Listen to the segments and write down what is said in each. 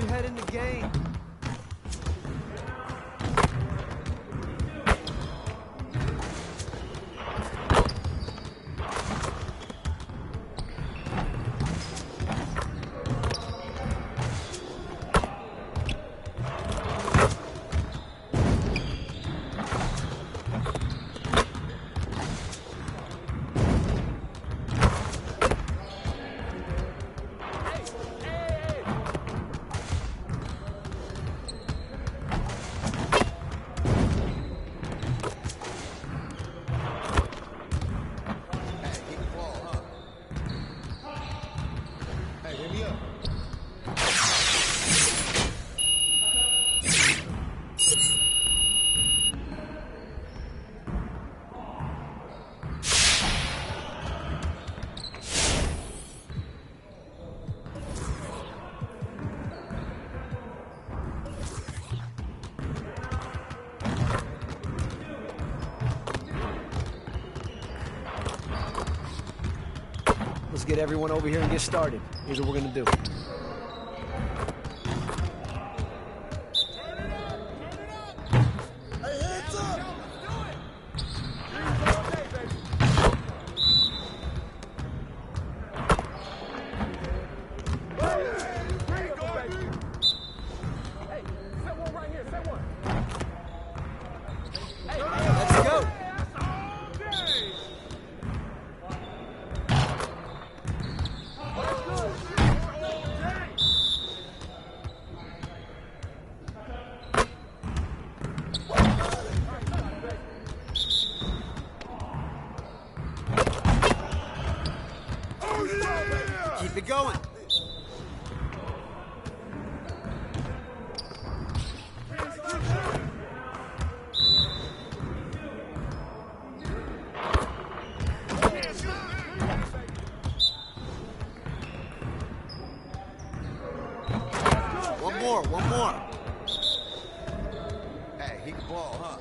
you head in the game. Let's get everyone over here and get started. Here's what we're gonna do. Keep it going. One more. Hey, he can ball, huh?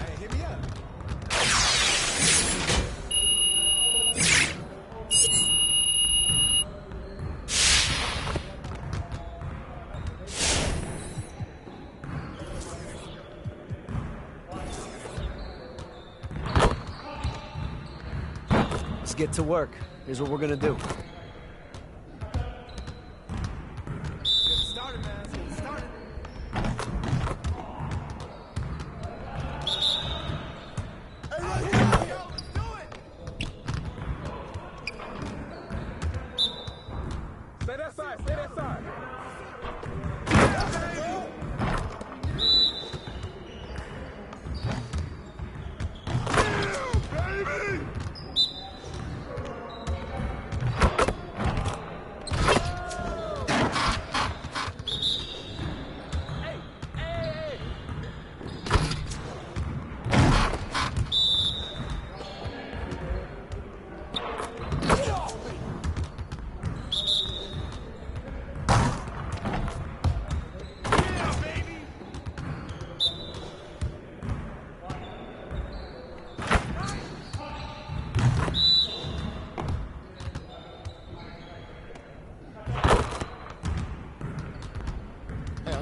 Hey, hit me up. Let's get to work. Here's what we're gonna do. Stay that side, stay that side.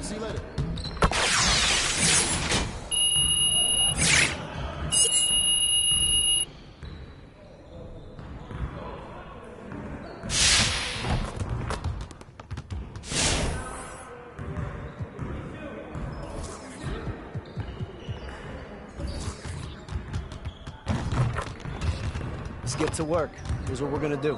See you later. Let's get to work. Here's what we're gonna do.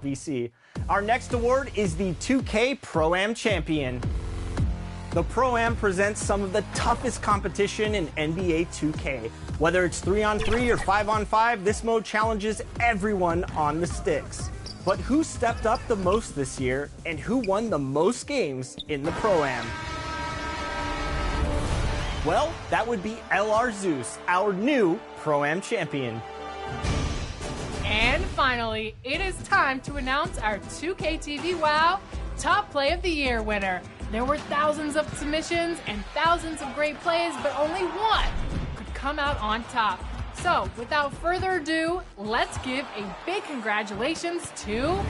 VC. Our next award is the 2K Pro-Am Champion. The Pro-Am presents some of the toughest competition in NBA 2K. Whether it's 3-on-3 or 5-on-5, this mode challenges everyone on the sticks. But who stepped up the most this year, and who won the most games in the Pro-Am? Well, that would be LR Zeus, our new Pro-Am champion. And finally, it is time to announce our 2K TV WoW Top Play of the Year winner. There were thousands of submissions and thousands of great plays, but only one could come out on top. So, without further ado, let's give a big congratulations to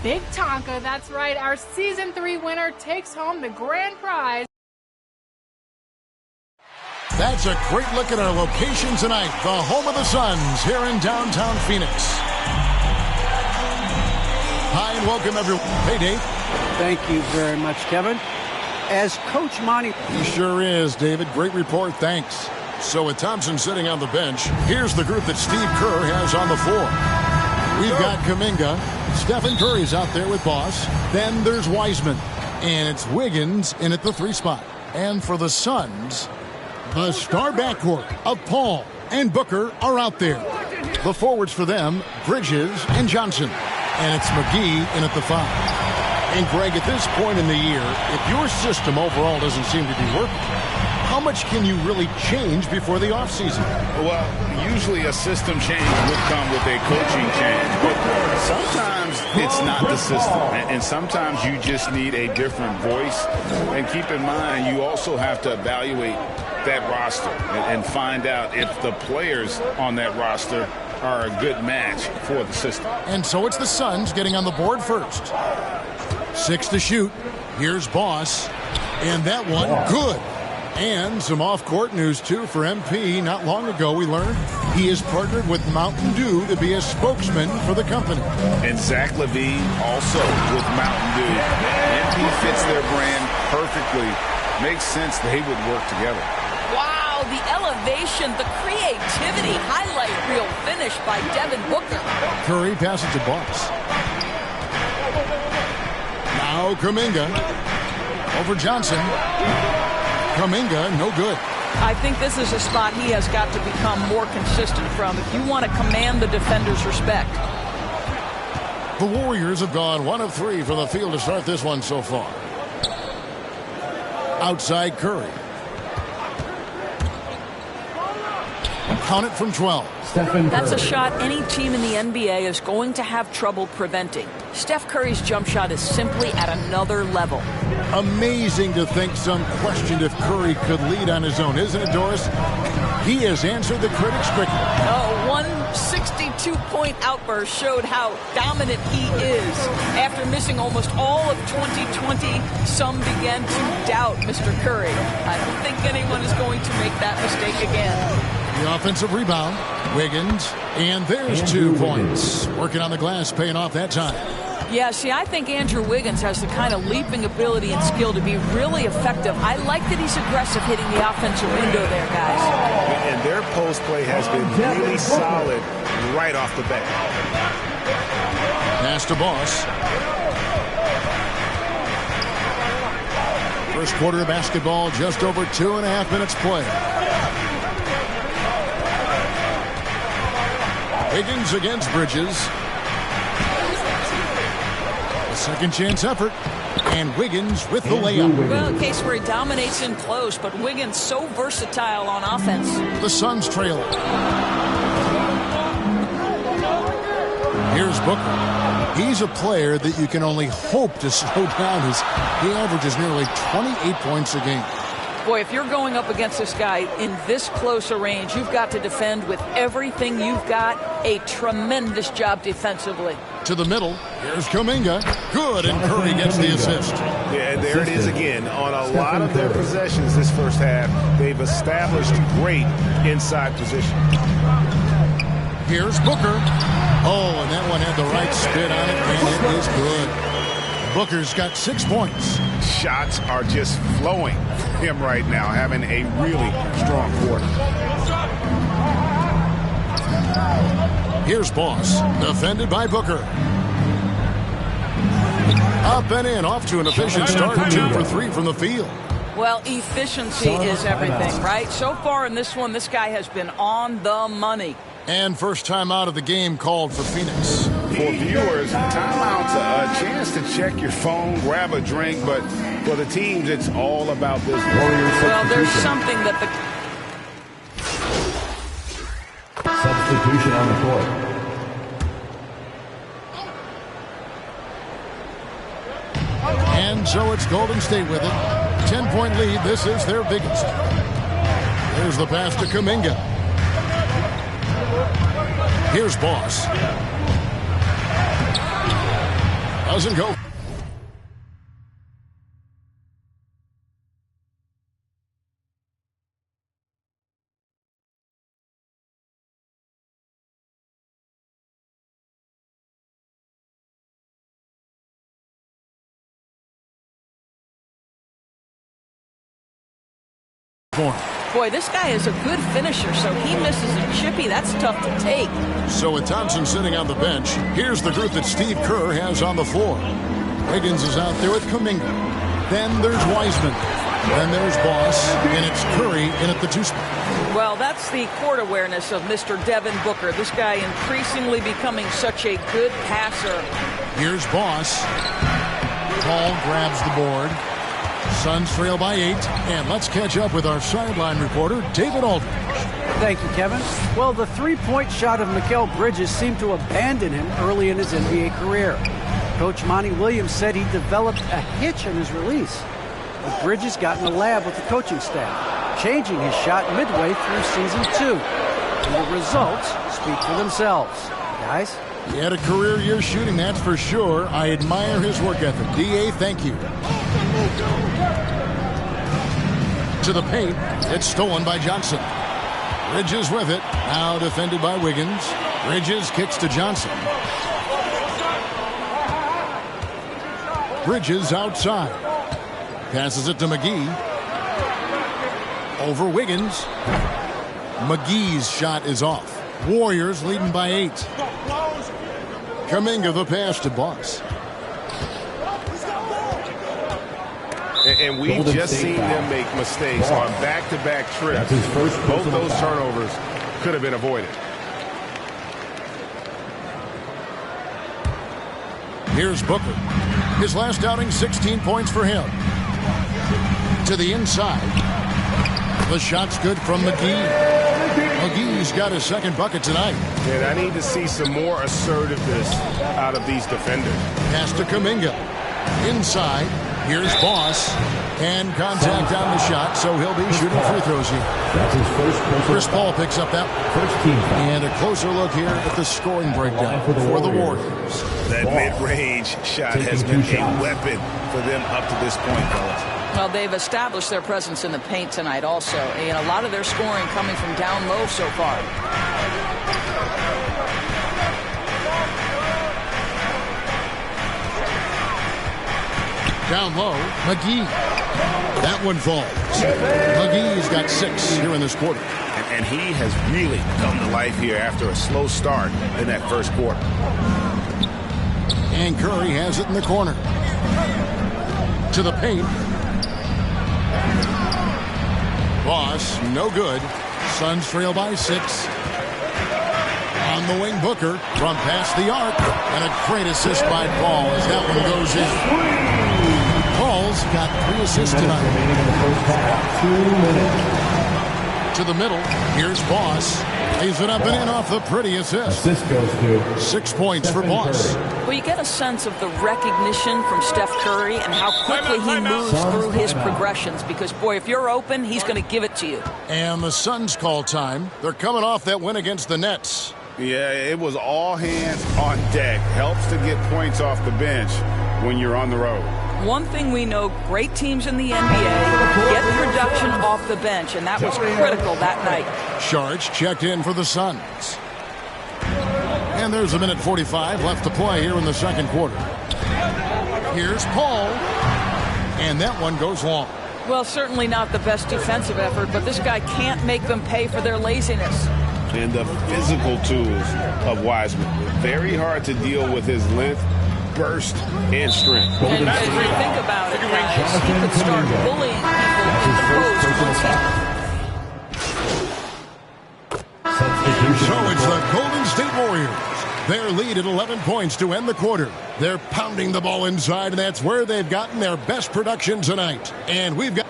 Big Tonka. That's right, our Season 3 winner takes home the grand prize. That's a great look at our location tonight. The home of the Suns here in downtown Phoenix. Hi and welcome everyone. Hey, Dave. Thank you very much, Kevin. As Coach Monty... He sure is, David. Great report. Thanks. So with Thompson sitting on the bench, here's the group that Steve Kerr has on the floor. We've got Kuminga. Stephen Curry's out there with Boss. Then there's Wiseman. And it's Wiggins in at the 3 spot. And for the Suns, the star backcourt of Paul and Booker are out there. The forwards for them, Bridges and Johnson. And it's McGee in at the 5. And Greg, at this point in the year, if your system overall doesn't seem to be working, how much can you really change before the offseason? Well, usually a system change would come with a coaching change, but sometimes it's not the system, and sometimes you just need a different voice. And keep in mind, you also have to evaluate that roster and find out if the players on that roster are a good match for the system. And so it's the Suns getting on the board first. 6 to shoot. Here's Boss. And that one, good. And some off-court news, too, for MP. Not long ago, we learned he has partnered with Mountain Dew to be a spokesman for the company. And Zach LaVine also with Mountain Dew. MP fits their brand perfectly. Makes sense they would work together. Wow, the elevation, the creativity, highlight reel finish by Devin Booker. Curry passes to Boss. Now Kuminga over Johnson. Kuminga, no good. I think this is a spot he has got to become more consistent from if you want to command the defender's respect. The Warriors have gone 1 of 3 from the field to start this one so far. Outside Curry. Count it from 12. That's a shot any team in the NBA is going to have trouble preventing. Steph Curry's jump shot is simply at another level. Amazing to think some questioned if Curry could lead on his own, isn't it, Doris? He has answered the critics quickly. One 62-point outburst showed how dominant he is. After missing almost all of 2020, some began to doubt Mr. Curry. I don't think anyone is going to make that mistake again. The offensive rebound, Wiggins, and there's 2 points. Working on the glass, paying off that time. Yeah, see, I think Andrew Wiggins has the kind of leaping ability and skill to be really effective. I like that he's aggressive hitting the offensive window there, guys. And their post play has been really solid right off the bat. Pass to Boss. First quarter of basketball, just over 2.5 minutes play. Wiggins against Bridges. A second chance effort. And Wiggins with the layup. Well, a case where he dominates in close, but Wiggins so versatile on offense. The Suns trail. Here's Booker. He's a player that you can only hope to slow down as he averages nearly 28 points a game. Boy, if you're going up against this guy in this close a range, you've got to defend with everything you've got. A tremendous job defensively. To the middle. Here's Kuminga. Good, and Curry gets the assist. Yeah, there it is again. On a lot of their possessions this first half, they've established great inside position. Here's Booker. Oh, and that one had the right spin on it, and it is good. Booker's got 6 points. Shots are just flowing for him right now, having a really strong quarter. Here's Boss, defended by Booker. Up and in, off to an efficient start, 2 for 3 from the field. Well, efficiency is everything, right? So far in this one, this guy has been on the money. And first time out of the game called for Phoenix. For viewers, timeout's a chance to check your phone, grab a drink, but for the teams, it's all about this. Well, there's something that the substitution on the court. And so it's Golden State with it. 10-point lead. This is their biggest. There's the pass to Kuminga. Here's Boss. Doesn't go. Boy, this guy is a good finisher, so he misses a chippy. That's tough to take. So with Thompson sitting on the bench, here's the group that Steve Kerr has on the floor. Wiggins is out there with Kuminga. Then there's Wiseman. Then there's Boss, and it's Curry in at the 2 spot. Well, that's the court awareness of Mr. Devin Booker. This guy increasingly becoming such a good passer. Here's Boss. Paul grabs the board. Suns trail by 8, and let's catch up with our sideline reporter, David Aldridge. Thank you, Kevin. Well, the three-point shot of Mikal Bridges seemed to abandon him early in his NBA career. Coach Monty Williams said he developed a hitch in his release. But Bridges got in the lab with the coaching staff, changing his shot midway through season 2. And the results speak for themselves. Guys? He had a career year shooting, that's for sure. I admire his work ethic. D.A., thank you. To the paint, it's stolen by Johnson. Bridges with it, now defended by Wiggins. Bridges kicks to Johnson. Bridges outside. Passes it to McGee. Over Wiggins. McGee's shot is off. Warriors leading by 8. Kuminga the pass to Boss. And we've just seen them make mistakes on back-to-back trips. Both those turnovers could have been avoided. Here's Booker. His last outing, 16 points for him. To the inside. The shot's good from McGee. McGee's got his second bucket tonight. And I need to see some more assertiveness out of these defenders. Pass to Kuminga. Inside. Here's Boss. And contact on the shot, so he'll be shooting free throws here. That's his first Chris Paul picks up that. First team foul. And a closer look here at the scoring breakdown for the Warriors. That mid-range shot has been a weapon for them up to this point, fellas. Well, they've established their presence in the paint tonight also, and a lot of their scoring coming from down low so far. Down low, McGee. That one falls. McGee's got 6 here in this quarter. And he has really come to life here after a slow start in that first quarter. And Curry has it in the corner. To the paint. Boss, no good. Suns trail by 6. On the wing, Booker from past the arc. And a great assist by Paul as that one goes in. Paul's got 3 assists tonight. Remaining in the first half. 2 minutes. To the middle. Here's Boss. Lays it up and in off the pretty assist. Assist goes to 6 points for Boss. Well, you get a sense of the recognition from Steph Curry and how quickly he moves through his progressions. Because, boy, if you're open, he's going to give it to you. And the Suns call time. They're coming off that win against the Nets. Yeah, it was all hands on deck. Helps to get points off the bench when you're on the road. One thing we know, great teams in the NBA get production off the bench, and that was critical that night. Sharge checked in for the Suns. And there's 1:45 left to play here in the second quarter. Here's Paul. And that one goes long. Well, certainly not the best defensive effort, but this guy can't make them pay for their laziness. and the physical tools of Wiseman. Very hard to deal with his length, burst, and strength. And if you think about it, guys, he could start bullying people in the post once So it's the Golden State Warriors. Their lead at 11 points to end the quarter. They're pounding the ball inside, and that's where they've gotten their best production tonight. And we've got...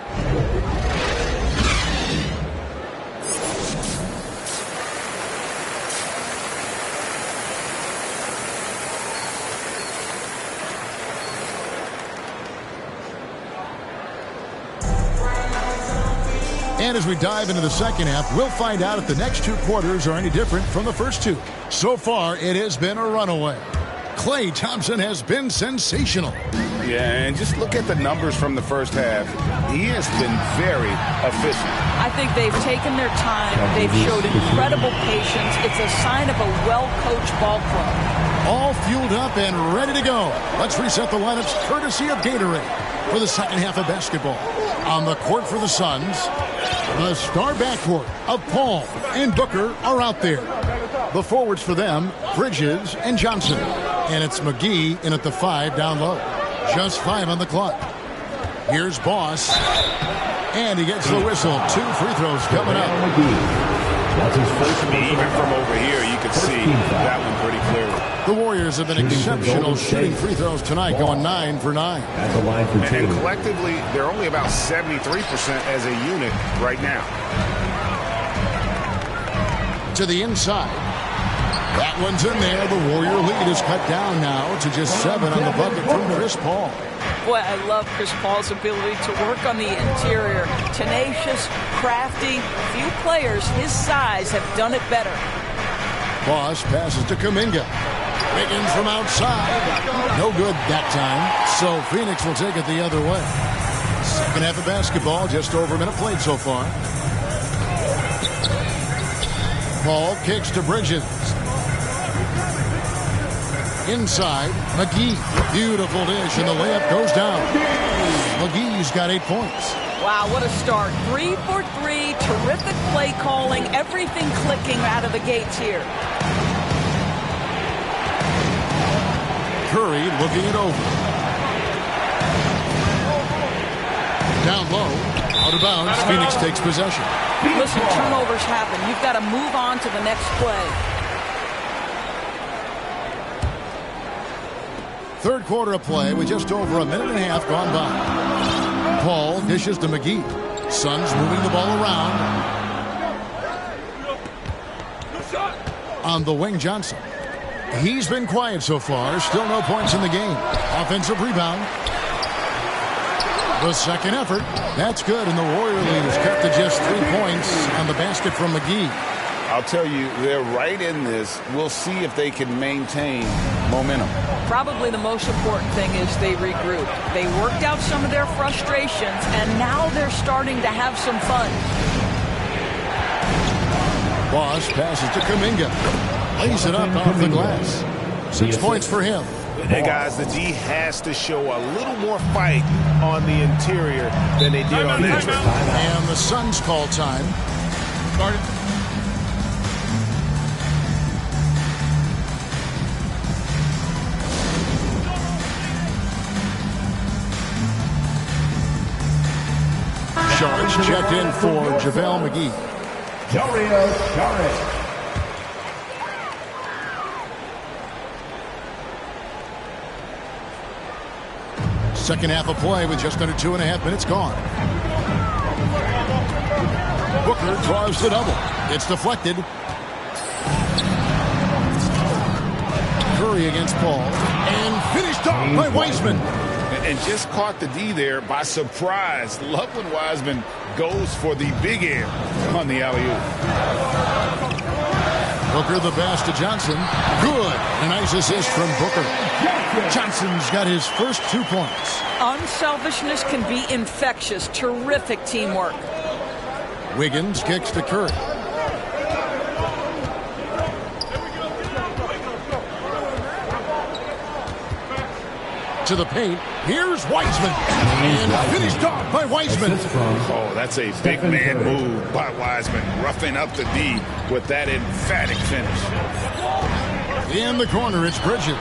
And as we dive into the second half, we'll find out if the next two quarters are any different from the first two. So far, it has been a runaway. Klay Thompson has been sensational. Yeah, and just look at the numbers from the first half. He has been very efficient. I think they've taken their time. They've showed incredible patience. It's a sign of a well-coached ball club. All fueled up and ready to go. Let's reset the lineups courtesy of Gatorade for the second half of basketball. On the court for the Suns, the star backcourt of Paul and Booker are out there. The forwards for them, Bridges and Johnson. And it's McGee in at the 5 down low. Just 5 on the clock. Here's Boss. And he gets the whistle. 2 free throws coming up. Even from over here, you can see that one pretty clearly. The Warriors have been exceptional shooting free throws tonight, going 9 for 9. At the line for 2. And collectively, they're only about 73% as a unit right now. To the inside. That one's in there. The Warrior lead is cut down now to just 7 on the bucket from Chris Paul. Boy, I love Chris Paul's ability to work on the interior. Tenacious, crafty. Few players his size have done it better. Boss passes to Kuminga. Wiggins from outside. No good that time. So Phoenix will take it the other way. Second half of basketball, just over a minute played so far. Paul kicks to Bridges. Inside, McGee. Beautiful dish, and the layup goes down. McGee's got 8 points. Wow, what a start. 3 for 3. Terrific play calling. Everything clicking out of the gates here. Curry looking it over. Down low. Out of bounds. Phoenix takes possession. Listen, turnovers happen. You've got to move on to the next play. Third quarter of play with just over a minute and a half gone by. Paul dishes to McGee. Suns moving the ball around. On the wing, Johnson. He's been quiet so far. Still no points in the game. Offensive rebound. The second effort. That's good, and the Warrior lead is cut to just 3 points on the basket from McGee. I'll tell you, they're right in this. We'll see if they can maintain momentum. Probably the most important thing is they regrouped. They worked out some of their frustrations, and now they're starting to have some fun. Boss passes to Kuminga. Lays it up off the glass. 6 points for him. Hey, guys, the D has to show a little more fight on the interior than they did on that. And the Suns call time. Charge checked in for JaVale McGee. Dario Saric. Second half of play with just under 2.5 minutes gone. Booker draws the double. It's deflected. Curry against Paul. And finished off by Wiseman. And just caught the D there by surprise. Love when Wiseman goes for the big air on the alley-oop. Booker the pass to Johnson. Good. A nice assist from Booker. Johnson's got his first 2 points. Unselfishness can be infectious. Terrific teamwork. Wiggins kicks to Curry. To the paint. Here's Wiseman. And finished off by Wiseman. Oh, that's a big man move by Wiseman. Roughing up the D with that emphatic finish. In the corner, it's Bridges.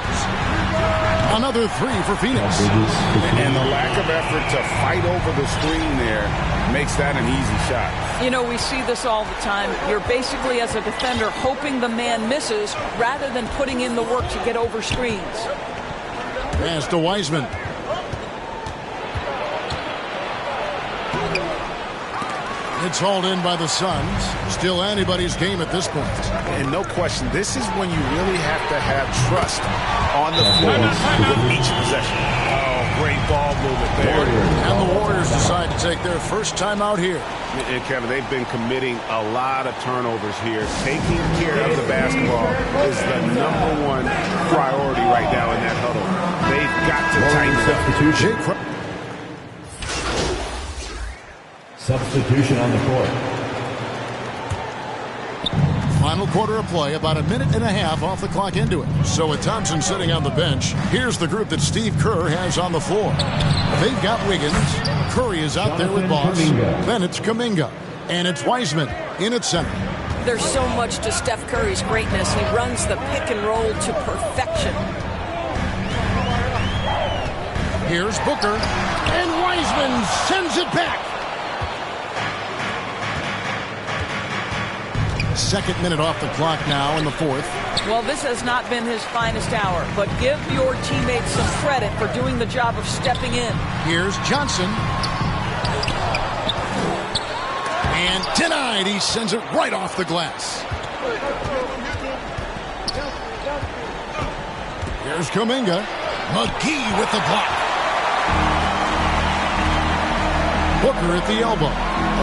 Another three for Phoenix. And the lack of effort to fight over the screen there makes that an easy shot. You know, we see this all the time. You're basically, as a defender, hoping the man misses rather than putting in the work to get over screens. Pass to Wiseman. It's hauled in by the Suns. Still anybody's game at this point. And no question, this is when you really have to have trust on the floor with each possession. Oh, great ball movement there. And the Warriors decide to take their first time out here. And Kevin, they've been committing a lot of turnovers here. Taking care of the basketball is the #1 priority right now in that huddle. They've got to tighten up. Substitution on the court. Final quarter of play, about a minute and a half off the clock into it. So with Thompson sitting on the bench, here's the group that Steve Kerr has on the floor. They've got Wiggins. Curry is out there with Boss. Then it's Kuminga. And it's Wiseman in at center. There's so much to Steph Curry's greatness. He runs the pick and roll to perfection. Here's Booker. And Wiseman sends it back. Second minute off the clock now in the fourth. Well, this has not been his finest hour, but give your teammates some credit for doing the job of stepping in. Here's Johnson. And denied. He sends it right off the glass. Here's Kuminga. McGee with the block. Booker at the elbow.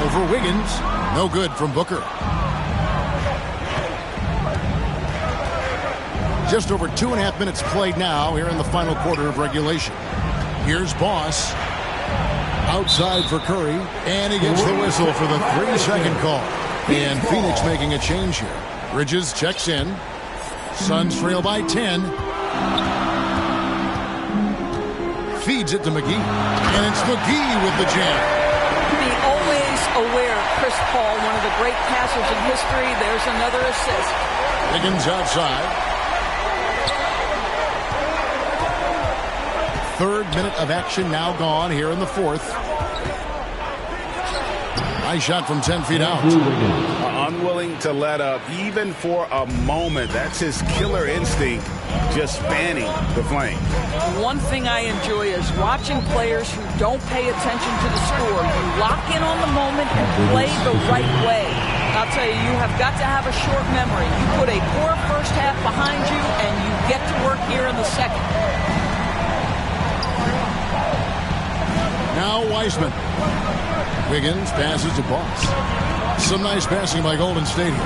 Over Wiggins. No good from Booker. Just over 2.5 minutes played now here in the final quarter of regulation. Here's Boss. Outside for Curry. And he gets the whistle for the 3-second call. And Phoenix making a change here. Bridges checks in. Suns trail by 10. Feeds it to McGee. And it's McGee with the jam. Be always aware, Chris Paul, one of the great passers in history. There's another assist. Wiggins outside. Third minute of action now gone here in the fourth. Nice shot from 10 feet out. Unwilling to let up even for a moment. That's his killer instinct, just fanning the flame. One thing I enjoy is watching players who don't pay attention to the score. You lock in on the moment and play the right way. I'll tell you, you have got to have a short memory. You put a poor first half behind you and you get to work here in the second. Now Wiseman. Wiggins passes to Boss. Some nice passing by Golden State here.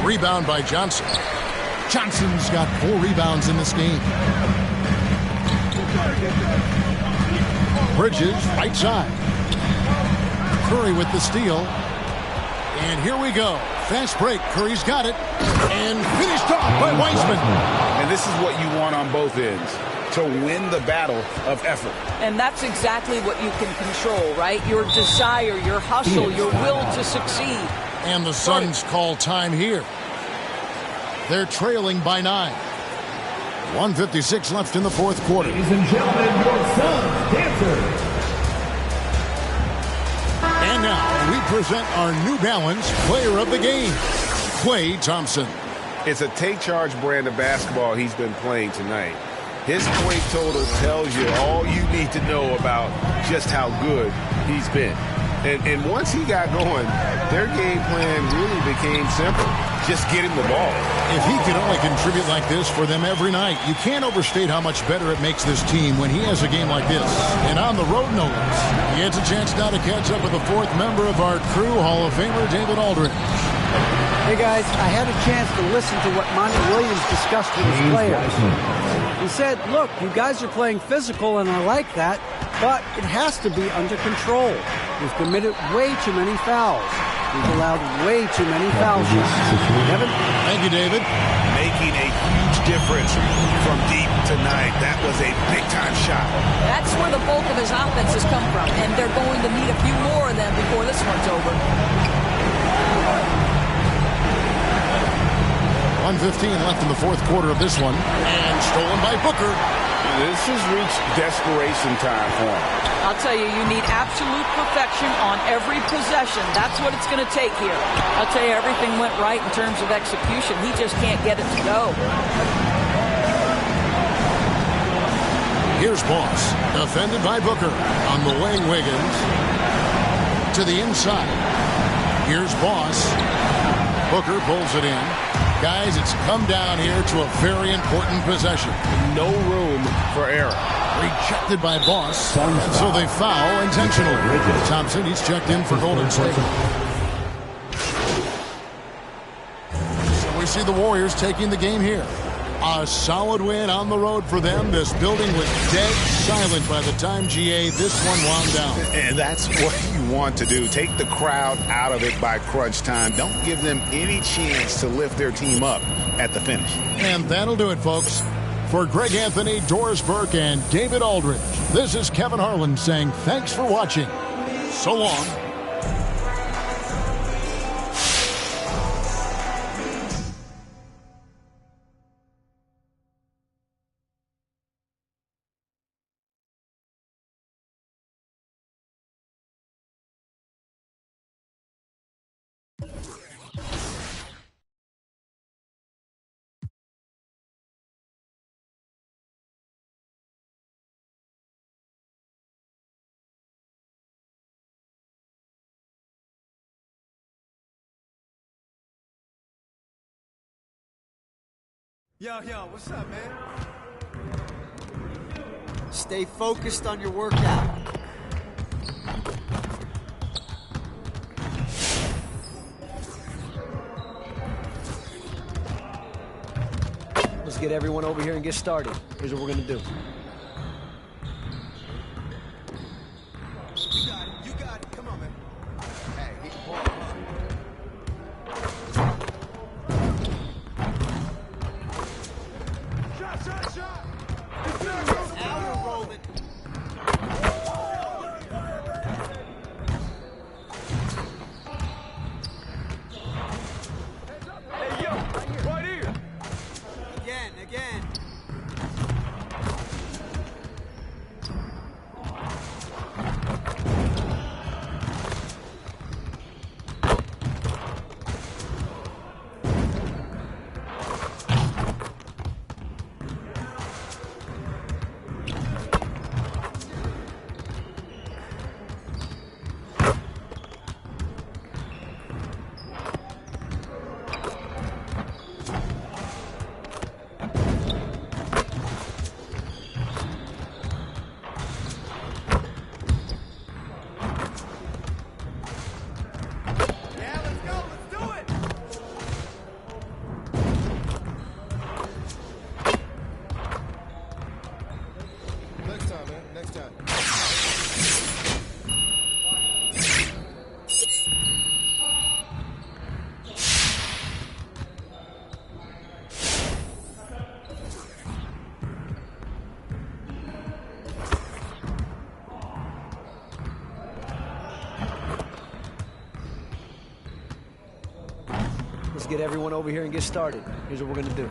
Rebound by Johnson. Johnson's got 4 rebounds in this game. Bridges, right side. Curry with the steal. And here we go. Fast break. Curry's got it. And finished off by Wiseman. And this is what you want on both ends, to win the battle of effort. And that's exactly what you can control, right? Your desire, your hustle, your will to succeed. And the Suns call time here. They're trailing by 9. 1:56 left in the fourth quarter. Ladies and gentlemen, your Suns dancers. And now we present our New Balance player of the game, Klay Thompson. It's a take charge brand of basketball he's been playing tonight. His point total tells you all you need to know about just how good he's been. And once he got going, their game plan really became simple. Just get him the ball. If he can only contribute like this for them every night, you can't overstate how much better it makes this team when he has a game like this. And on the road, no less. He gets a chance now to catch up with the 4th member of our crew, Hall of Famer David Aldridge. Hey, guys, I had a chance to listen to what Monty Williams discussed with his players. He said, look, you guys are playing physical, and I like that, but it has to be under control. We've committed way too many fouls. We've allowed way too many foul shots. Kevin? Thank you, David. Making a huge difference from deep tonight. That was a big-time shot. That's where the bulk of his offense has come from, and they're going to need a few more of them before this one's over. 1:15 left in the fourth quarter of this one, and stolen by Booker. This has reached desperation time for him. I'll tell you, you need absolute perfection on every possession. That's what it's going to take here. I'll tell you, everything went right in terms of execution. He just can't get it to go. Here's Boss, defended by Booker on the wing. Wiggins to the inside. Here's Boss. Booker pulls it in. Guys, it's come down here to a very important possession. No room for error. Rejected by Boss, so they foul intentionally. Thompson, he's checked in for Golden State. So we see the Warriors taking the game here. A solid win on the road for them. This building was dead silent by the time, GA, this one wound down. And that's what you want to do. Take the crowd out of it by crunch time. Don't give them any chance to lift their team up at the finish. And that'll do it, folks. For Greg Anthony, Doris Burke, and David Aldridge, this is Kevin Harlan saying thanks for watching. So long. Yo, what's up, man? Stay focused on your workout. Let's get everyone over here and get started. Here's what we're gonna do. You got it. Come on, man. Hey, hit the ball. Shot. Now we're rolling. Hey, yo, right here. Again. Next time. Let's get everyone over here and get started. Here's what we're gonna do.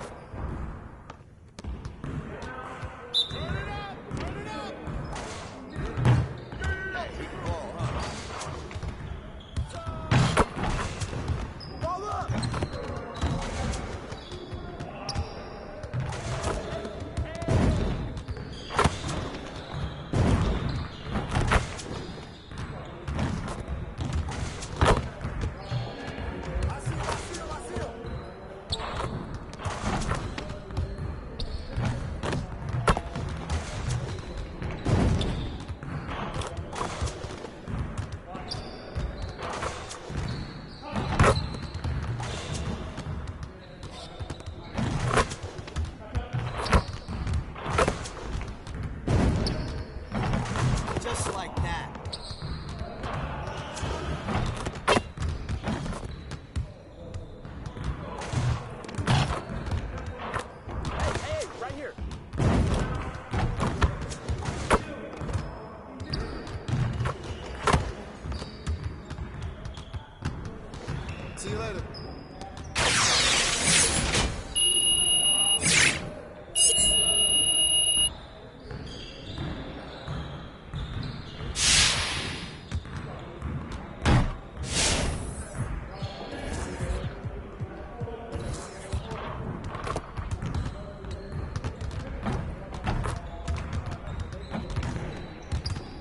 later.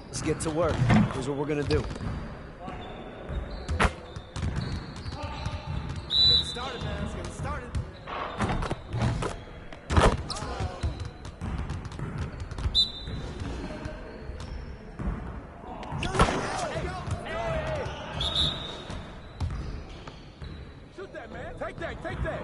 Let's get to work. Here's what we're gonna do. Get started, man. Let's get started. Shoot that, man. Take that. Take that.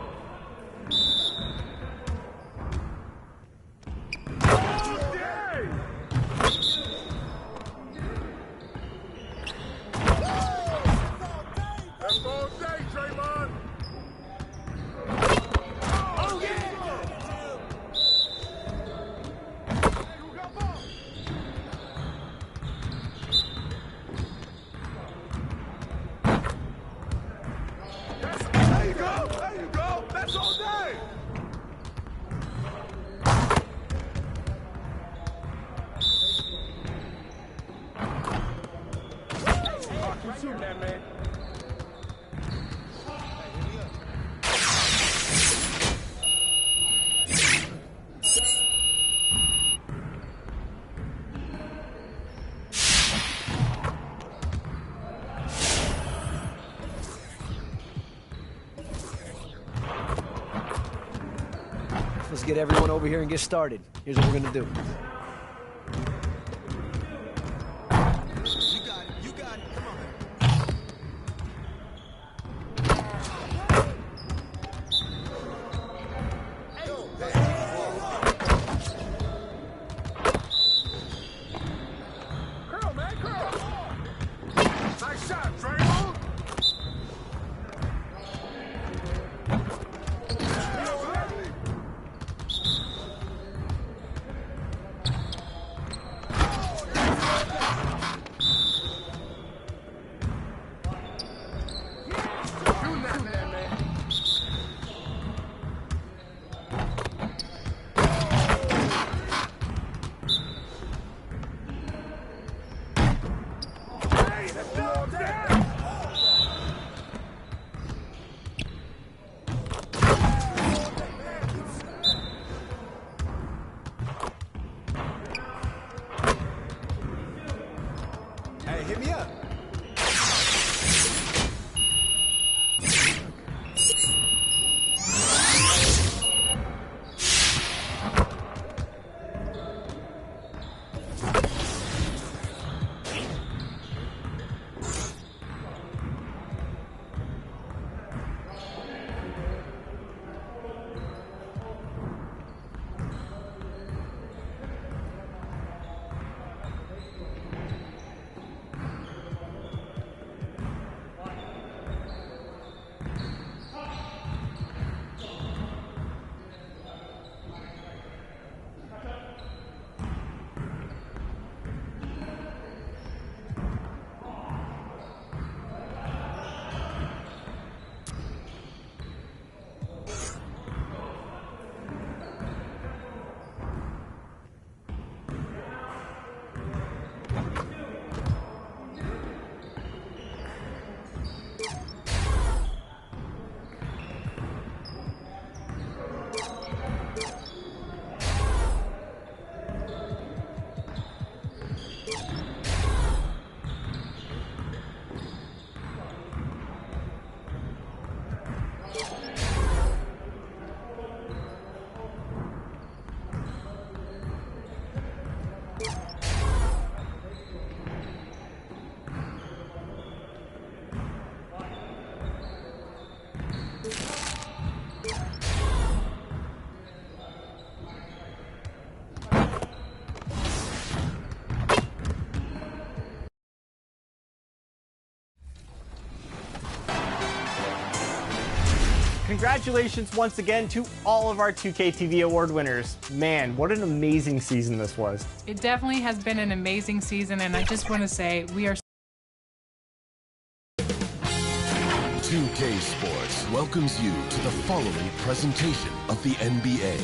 Shoot that, man. Let's get everyone over here and get started. Here's what we're gonna do. You got it. You got it. Come on. Curl, man. Curl. Nice shot, Draymond. Hey, hit me up. Congratulations once again to all of our 2K TV award winners. Man, what an amazing season this was. It definitely has been an amazing season, and I just want to say we are 2K Sports welcomes you to the following presentation of the NBA.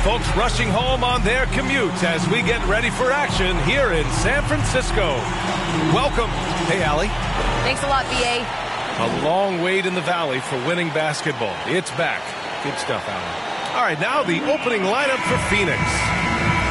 Folks rushing home on their commute as we get ready for action here in San Francisco. Welcome. Hey, Allie. Thanks a lot, BA. A long wait in the valley for winning basketball. It's back. Good stuff, Allie. All right, now the opening lineup for Phoenix.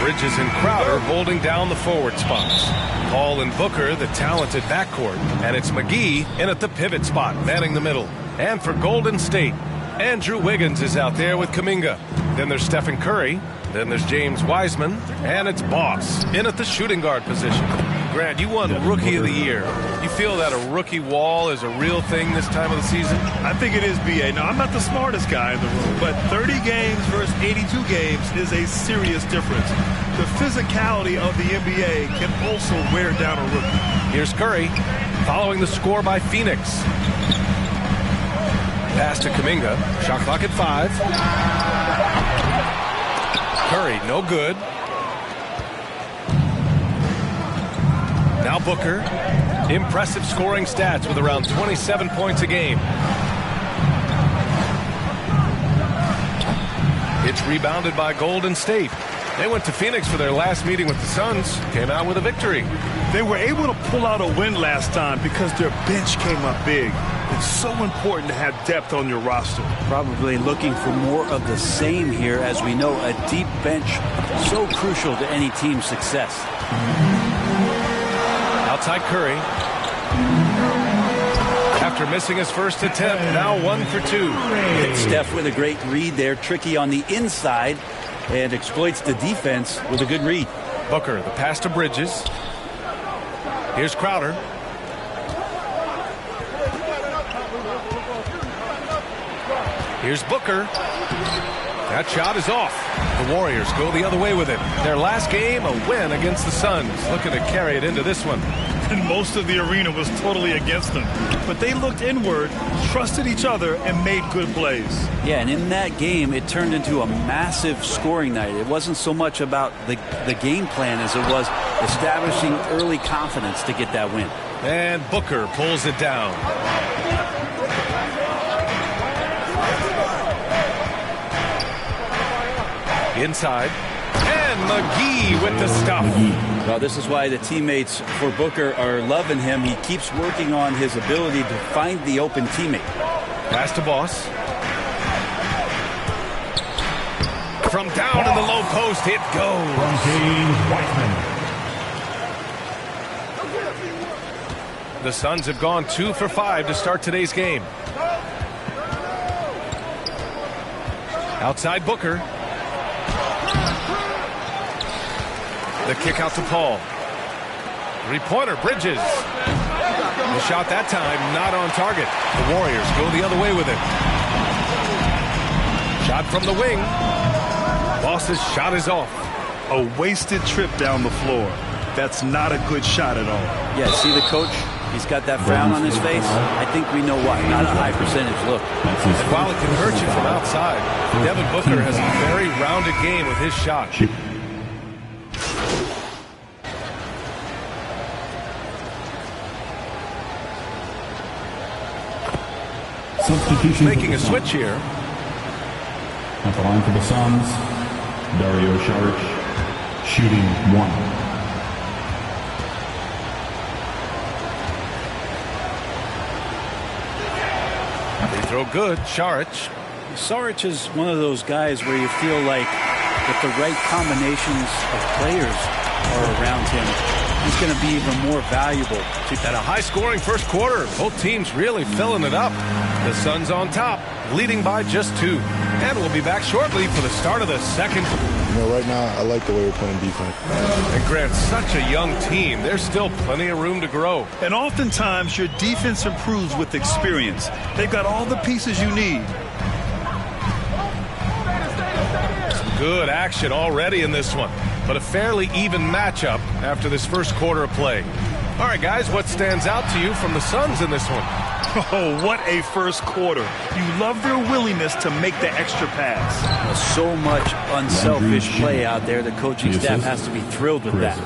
Bridges and Crowder holding down the forward spots. Paul and Booker, the talented backcourt. And it's McGee in at the pivot spot, manning the middle. And for Golden State, Andrew Wiggins is out there with Kuminga. Then there's Stephen Curry. Then there's James Wiseman. And it's Boss in at the shooting guard position. Grant, you won Rookie of the Year. You feel that a rookie wall is a real thing this time of the season? I think it is, B.A. Now, I'm not the smartest guy in the room, but 30 games versus 82 games is a serious difference. The physicality of the NBA can also wear down a rookie. Here's Curry following the score by Phoenix. Pass to Kuminga. Shot clock at 5. Curry, no good. Now Booker. Impressive scoring stats with around 27 points a game. It's rebounded by Golden State. They went to Phoenix for their last meeting with the Suns. Came out with a victory. They were able to pull out a win last time because their bench came up big. It's so important to have depth on your roster. Probably looking for more of the same here. As we know, a deep bench so crucial to any team's success. Outside Curry. After missing his first attempt, now 1 for 2. Steph with a great read there. Tricky on the inside and exploits the defense with a good read. Booker, the pass to Bridges. Here's Crowder. Here's Booker. That shot is off. The Warriors go the other way with it. Their last game, a win against the Suns. Looking to carry it into this one. And most of the arena was totally against them. But they looked inward, trusted each other, and made good plays. Yeah, and in that game, it turned into a massive scoring night. It wasn't so much about the game plan as it was establishing early confidence to get that win. And Booker pulls it down. Inside. And McGee with the stuff. Well, this is why the teammates for Booker are loving him. He keeps working on his ability to find the open teammate. Pass to Boss. From down in the low post, it goes. From James Wiseman. The Suns have gone 2 for 5 to start today's game. Outside Booker. The kick out to Paul. Three-pointer, Bridges. The shot that time not on target. The Warriors go the other way with it. Shot from the wing. Boss's shot is off. A wasted trip down the floor. That's not a good shot at all. Yeah, see the coach? He's got that frown on his face. I think we know why. Not a high percentage look. And while it can hurt you from outside, Devin Booker has a very rounded game with his shot. Substitution. Making a switch here. At the line for the Suns, Dario Saric, shooting 1. They throw good. Saric is one of those guys where you feel like if the right combinations of players are around him, he's going to be even more valuable. At a high-scoring first quarter, both teams really filling it up. The Suns on top, leading by just 2. And we'll be back shortly for the start of the second. You know, right now, I like the way we're playing defense. And Grant, such a young team. There's still plenty of room to grow. And oftentimes, your defense improves with experience. They've got all the pieces you need. Some good action already in this one, but a fairly even matchup after this first quarter of play. All right, guys, what stands out to you from the Suns in this one? Oh, what a first quarter. You love their willingness to make the extra pass. So much unselfish play out there. The coaching staff has to be thrilled with that.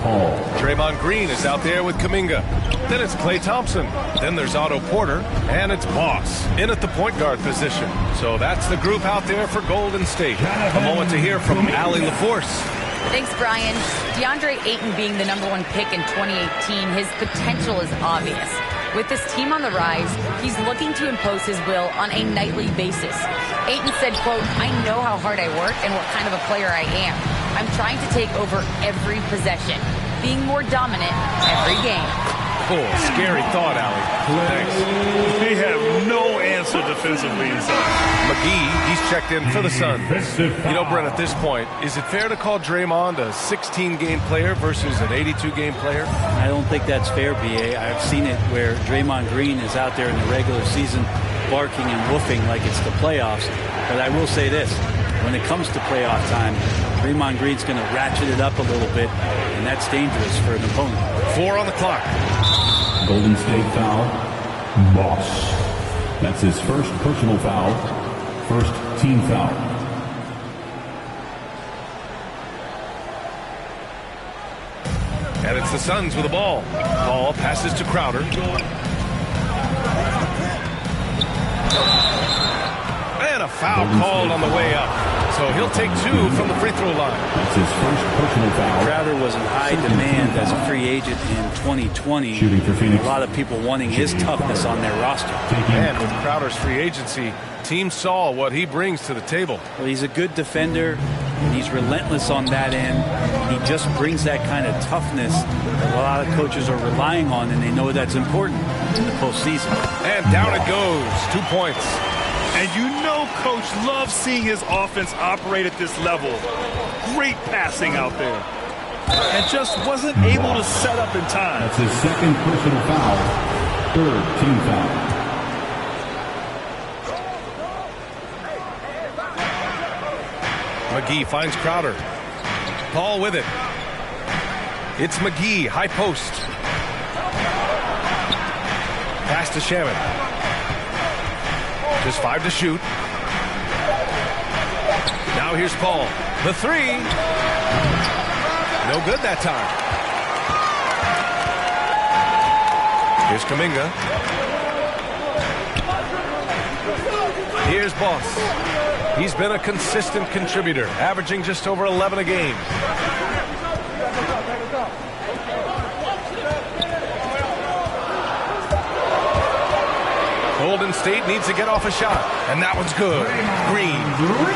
Draymond Green is out there with Kuminga. Then it's Klay Thompson. Then there's Otto Porter. And it's Boss in at the point guard position. So that's the group out there for Golden State. A moment to hear from Allie LaForce. Thanks, Brian. DeAndre Ayton being the #1 pick in 2018, his potential is obvious. With this team on the rise, he's looking to impose his will on a nightly basis. Ayton said, quote, "I know how hard I work and what kind of a player I am. I'm trying to take over every possession, being more dominant every game." Cool, scary thought, Allie. Thanks. They have no answer defensively inside. McGee, he's checked in for the Suns. You know, Brent, at this point, is it fair to call Draymond a 16-game player versus an 82-game player? I don't think that's fair, B.A. I've seen it where Draymond Green is out there in the regular season barking and woofing like it's the playoffs. But I will say this, when it comes to playoff time, Draymond Green's going to ratchet it up a little bit, and that's dangerous for an opponent. 4 on the clock. Golden State foul. Boss. That's his first personal foul. First team foul. And it's the Suns with the ball. Ball passes to Crowder. And a foul called on the way up. So he'll take 2 from the free throw line. That's his first personal foul. Crowder was in high demand as a free agent in 2020. Shooting for Phoenix. A lot of people wanting his toughness on their roster. And with Crowder's free agency, teams saw what he brings to the table. Well, he's a good defender, and he's relentless on that end. He just brings that kind of toughness that a lot of coaches are relying on, and they know that's important in the postseason. And down it goes. 2 points. And you know Coach loves seeing his offense operate at this level. Great passing out there. And just wasn't able to set up in time. That's his second personal foul. Third team foul. McGee finds Crowder. Paul with it. It's McGee, high post. Pass to Shamet. Just 5 to shoot. Now here's Paul. The 3. No good that time. Here's Kuminga. Here's Boss. He's been a consistent contributor, averaging just over 11 a game. Golden State needs to get off a shot, and that one's good. Green.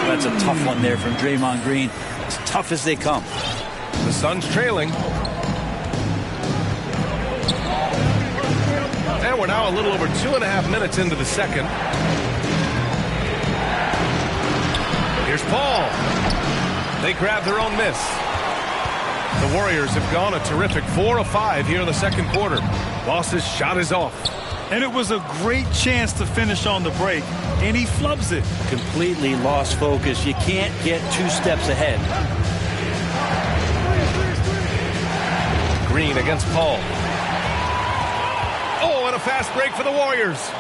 That's a tough one there from Draymond Green. As tough as they come. The Suns trailing. And we're now a little over 2.5 minutes into the second. Here's Paul. They grab their own miss. The Warriors have gone a terrific 4 of 5 here in the second quarter. Boss's shot is off. And it was a great chance to finish on the break, and he flubs it. Completely lost focus. You can't get 2 steps ahead. Green against Paul. Oh, and a fast break for the Warriors.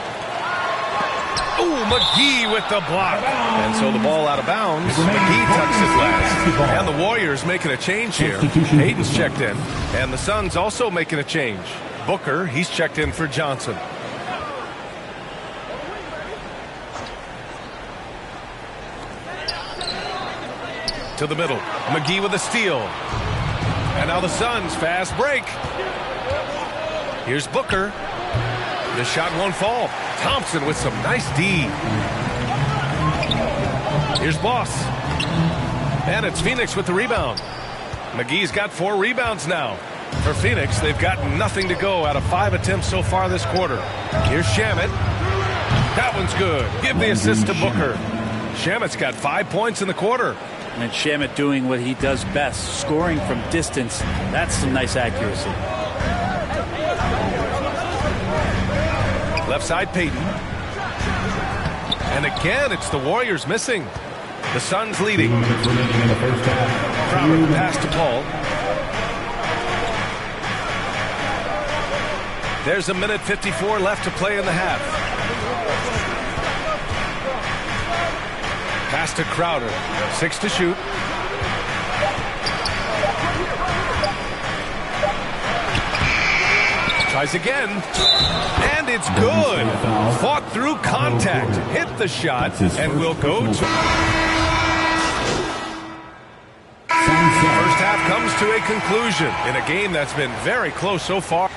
Oh, McGee with the block. And so the ball out of bounds. McGee tucks it last. And the Warriors making a change here. Ayton's checked in. And the Suns also making a change. Booker, he's checked in for Johnson. To the middle. McGee with a steal. And now the Suns fast break. Here's Booker. The shot won't fall. Thompson with some nice D. Here's Boss. And it's Phoenix with the rebound. McGee's got 4 rebounds now. For Phoenix, they've got nothing to go out of 5 attempts so far this quarter. Here's Shamet. That one's good. Give the assist to Booker. Shamet's got 5 points in the quarter. And Shamet doing what he does best, scoring from distance. That's some nice accuracy. Left side, Payton. And again, it's the Warriors missing. The Suns leading. Crowder pass to Paul. There's 1:54 left to play in the half. Pass to Crowder. 6 to shoot. Tries again. And it's good. Fought through contact. Hit the shot. And will go to... First half comes to a conclusion in a game that's been very close so far.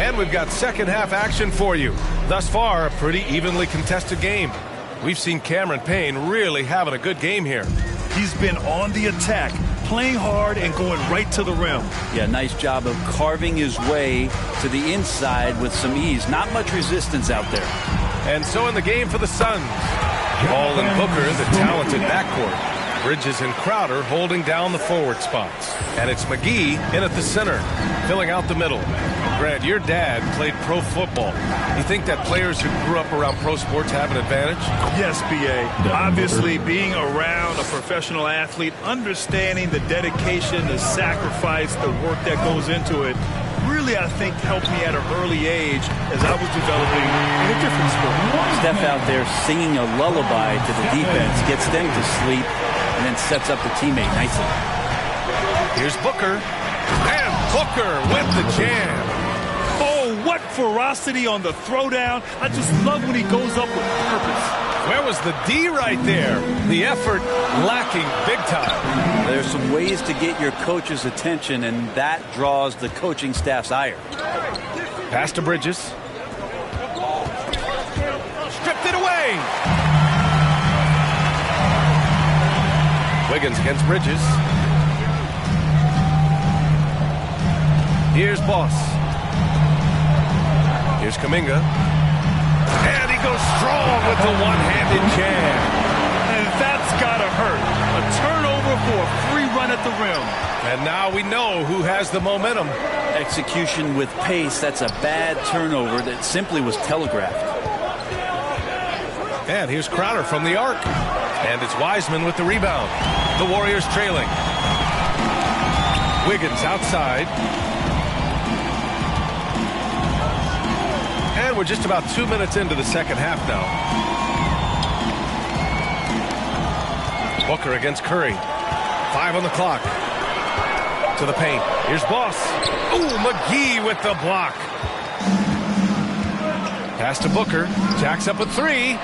And we've got second half action for you. Thus far, a pretty evenly contested game. We've seen Cameron Payne really having a good game here. He's been on the attack, playing hard and going right to the rim. Yeah, nice job of carving his way to the inside with some ease. Not much resistance out there. And so in the game for the Suns, Ball and Booker, the talented backcourt. Bridges and Crowder holding down the forward spots. And it's McGee in at the center, filling out the middle. Grant, your dad played pro football. You think that players who grew up around pro sports have an advantage? Yes, B.A. Obviously, being around a professional athlete, understanding the dedication, the sacrifice, the work that goes into it, really, I think, helped me at an early age as I was developing in a different sport. Steph out there singing a lullaby to the defense, gets them to sleep, and then sets up the teammate nicely. Here's Booker. And Booker with the jam. Oh, what ferocity on the throwdown. I just love when he goes up with purpose. Where was the D right there? The effort lacking big time. There's some ways to get your coach's attention, and that draws the coaching staff's ire. Pass to Bridges. Stripped it away. Wiggins against Bridges. Here's Boss. Here's Kuminga. And he goes strong with the one-handed jam. And that's got to hurt. A turnover for a free run at the rim. And now we know who has the momentum. Execution with pace, that's a bad turnover that simply was telegraphed. And here's Crowder from the arc. And it's Wiseman with the rebound. The Warriors trailing. Wiggins outside. And we're just about 2 minutes into the second half now. Booker against Curry. 5 on the clock. To the paint. Here's Boss. Ooh, McGee with the block. Pass to Booker. Jacks up a 3.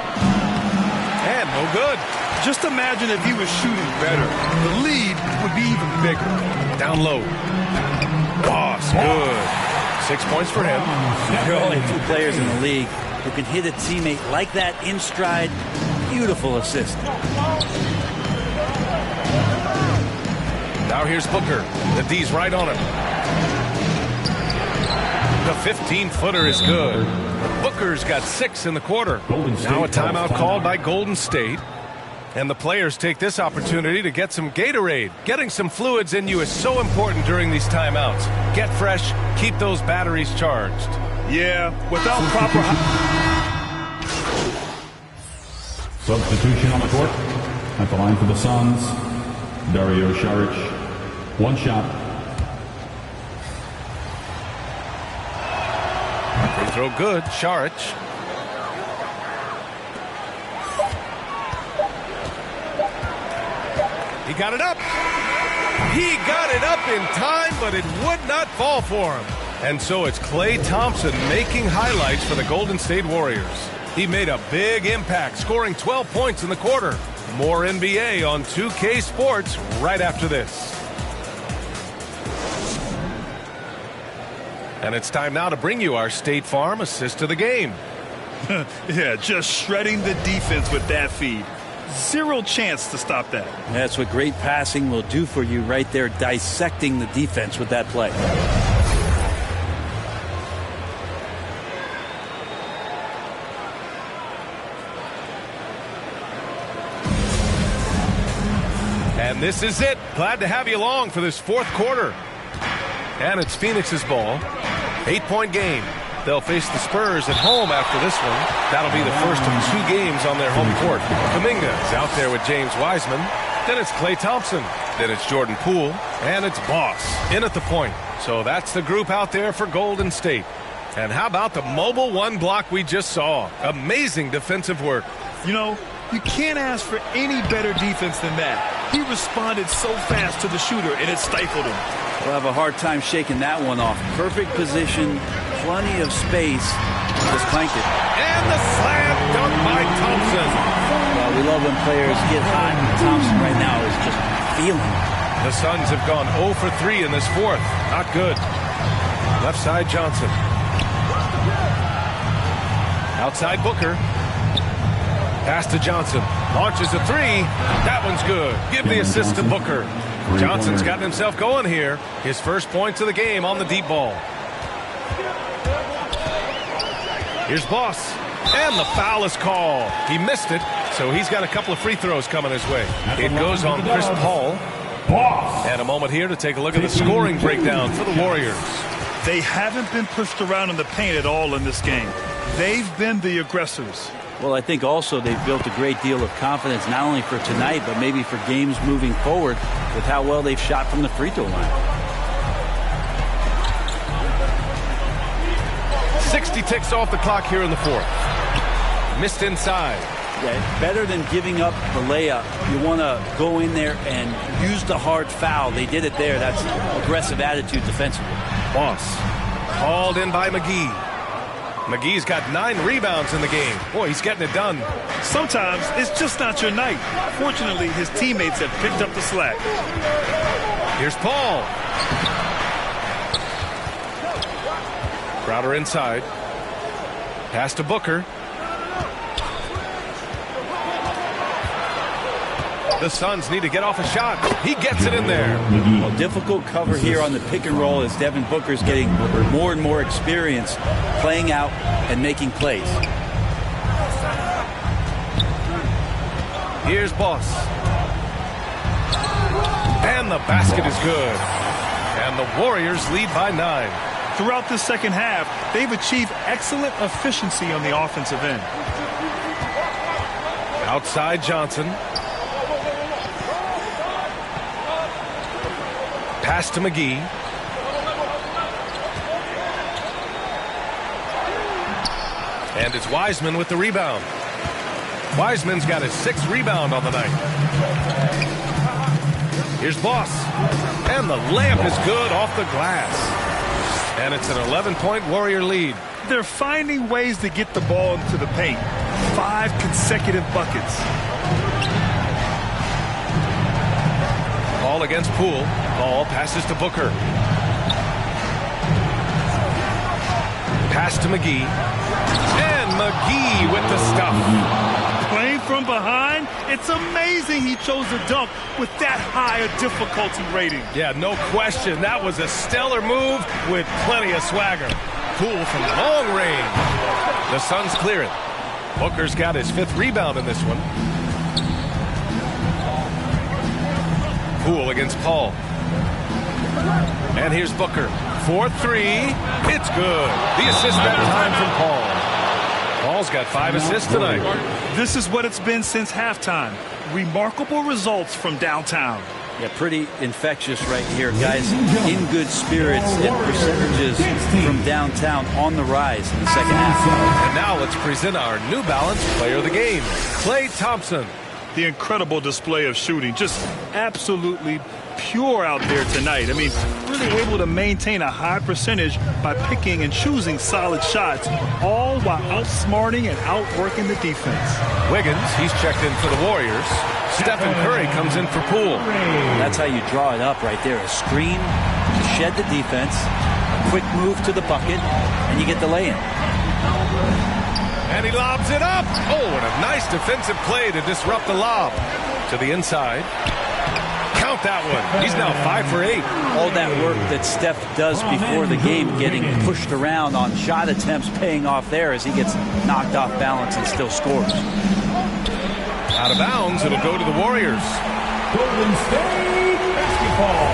And no good. Just imagine if he was shooting better. The lead would be even bigger. Down low. Boss, good. 6 points for him. There are only 2 players in the league who can hit a teammate like that in stride. Beautiful assist. Now here's Booker. The D's right on him. The 15-footer is good. Booker's got 6 in the quarter. Now a timeout called by Golden State. And the players take this opportunity to get some Gatorade. Getting some fluids in you is so important during these timeouts. Get fresh, keep those batteries charged. Yeah, without proper... Substitution on the court. At the line for the Suns, Dario Saric. 1 shot. Free throw good, Saric. He got it up. He got it up in time, but it would not fall for him. And so it's Klay Thompson making highlights for the Golden State Warriors. He made a big impact, scoring 12 points in the quarter. More NBA on 2K Sports right after this. And it's time now to bring you our State Farm assist of the game. Yeah, just shredding the defense with that feed. Zero chance to stop that. That's what great passing will do for you right there, dissecting the defense with that play. And this is it. Glad to have you along for this fourth quarter. And it's Phoenix's ball. 8-point game. They'll face the Spurs at home after this one. That'll be the first of 2 games on their home court. Kuminga is out there with James Wiseman. Then it's Klay Thompson. Then it's Jordan Poole. And it's Boss in at the point. So that's the group out there for Golden State. And how about the mobile 1 block we just saw? Amazing defensive work. You know, you can't ask for any better defense than that. He responded so fast to the shooter, and it stifled him. We'll have a hard time shaking that one off. Perfect position, plenty of space. Just clanked it. And the slam dunk by Thompson. Well, we love when players get hot. Thompson right now is just feeling. The Suns have gone 0 for 3 in this fourth. Not good. Left side Johnson. Outside Booker. Pass to Johnson. Launches a 3. That one's good. Give the assist to Booker. Johnson's gotten himself going here. His first points of the game on the deep ball. Here's Boss. And the foul is called. He missed it, so he's got a couple of free throws coming his way. It goes on Chris Paul. And a moment here to take a look at the scoring breakdown for the Warriors. They haven't been pushed around in the paint at all in this game. They've been the aggressors. Well, I think also they've built a great deal of confidence, not only for tonight, but maybe for games moving forward with how well they've shot from the free throw line. 60 ticks off the clock here in the fourth. Missed inside. Yeah, better than giving up the layup. You want to go in there and use the hard foul. They did it there. That's aggressive attitude defensively. Boss called in by McGee. McGee's got 9 rebounds in the game. Boy, he's getting it done. Sometimes it's just not your night. Fortunately, his teammates have picked up the slack. Here's Paul. Crowder inside. Pass to Booker. The Suns need to get off a shot. He gets it in there. Well, difficult cover here on the pick and roll as Devin Booker's getting more and more experience playing out and making plays. Here's Boss. And the basket is good. And the Warriors lead by 9. Throughout the second half, they've achieved excellent efficiency on the offensive end. Outside Johnson. Pass to McGee. And it's Wiseman with the rebound. Wiseman's got his 6th rebound on the night. Here's Boss. And the layup is good off the glass. And it's an 11-point Warrior lead. They're finding ways to get the ball into the paint. 5 consecutive buckets. Ball against Poole. Ball passes to Booker. Pass to McGee. And McGee with the stuff. Playing from behind, it's amazing he chose to dunk with that high a difficulty rating. Yeah, no question. That was a stellar move with plenty of swagger. Poole from long range. The Suns clear it. Booker's got his 5th rebound in this one. Poole against Paul. And here's Booker. 4-3. It's good. The assist that time from Paul. Paul's got 5 assists tonight. This is what it's been since halftime. Remarkable results from downtown. Yeah, pretty infectious right here, guys. In good spirits and percentages from downtown on the rise in the second half. And now let's present our New Balance Player of the Game, Klay Thompson. The incredible display of shooting, just absolutely pure out there tonight. I mean, really able to maintain a high percentage by picking and choosing solid shots, all while outsmarting and outworking the defense. Wiggins, he's checked in for the Warriors. Stephen Curry comes in for Poole. That's how you draw it up right there. A screen to shed the defense, a quick move to the bucket, and you get the lay-in. And he lobs it up. Oh, and a nice defensive play to disrupt the lob. To the inside. Count that one. He's now 5 for 8. All that work that Steph does before the game, getting pushed around on shot attempts, paying off there as he gets knocked off balance and still scores. Out of bounds, it'll go to the Warriors. Golden State basketball.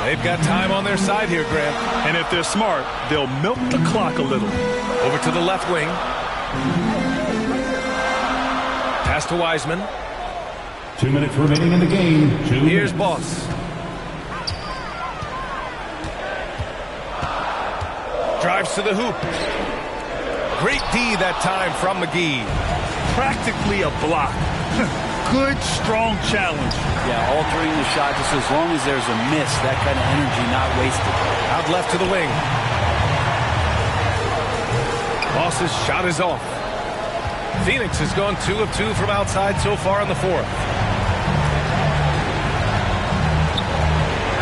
They've got time on their side here, Grant. And if they're smart, they'll milk the clock a little. Over to the left wing. Pass to Wiseman. 2 minutes remaining in the game. Here's Boss. Drives to the hoop. Great D that time from McGee. Practically a block. Good, strong challenge. Yeah, altering the shot just as long as there's a miss. That kind of energy not wasted. Out left to the wing. Boss's shot is off. Phoenix has gone 2 of 2 from outside so far in the fourth.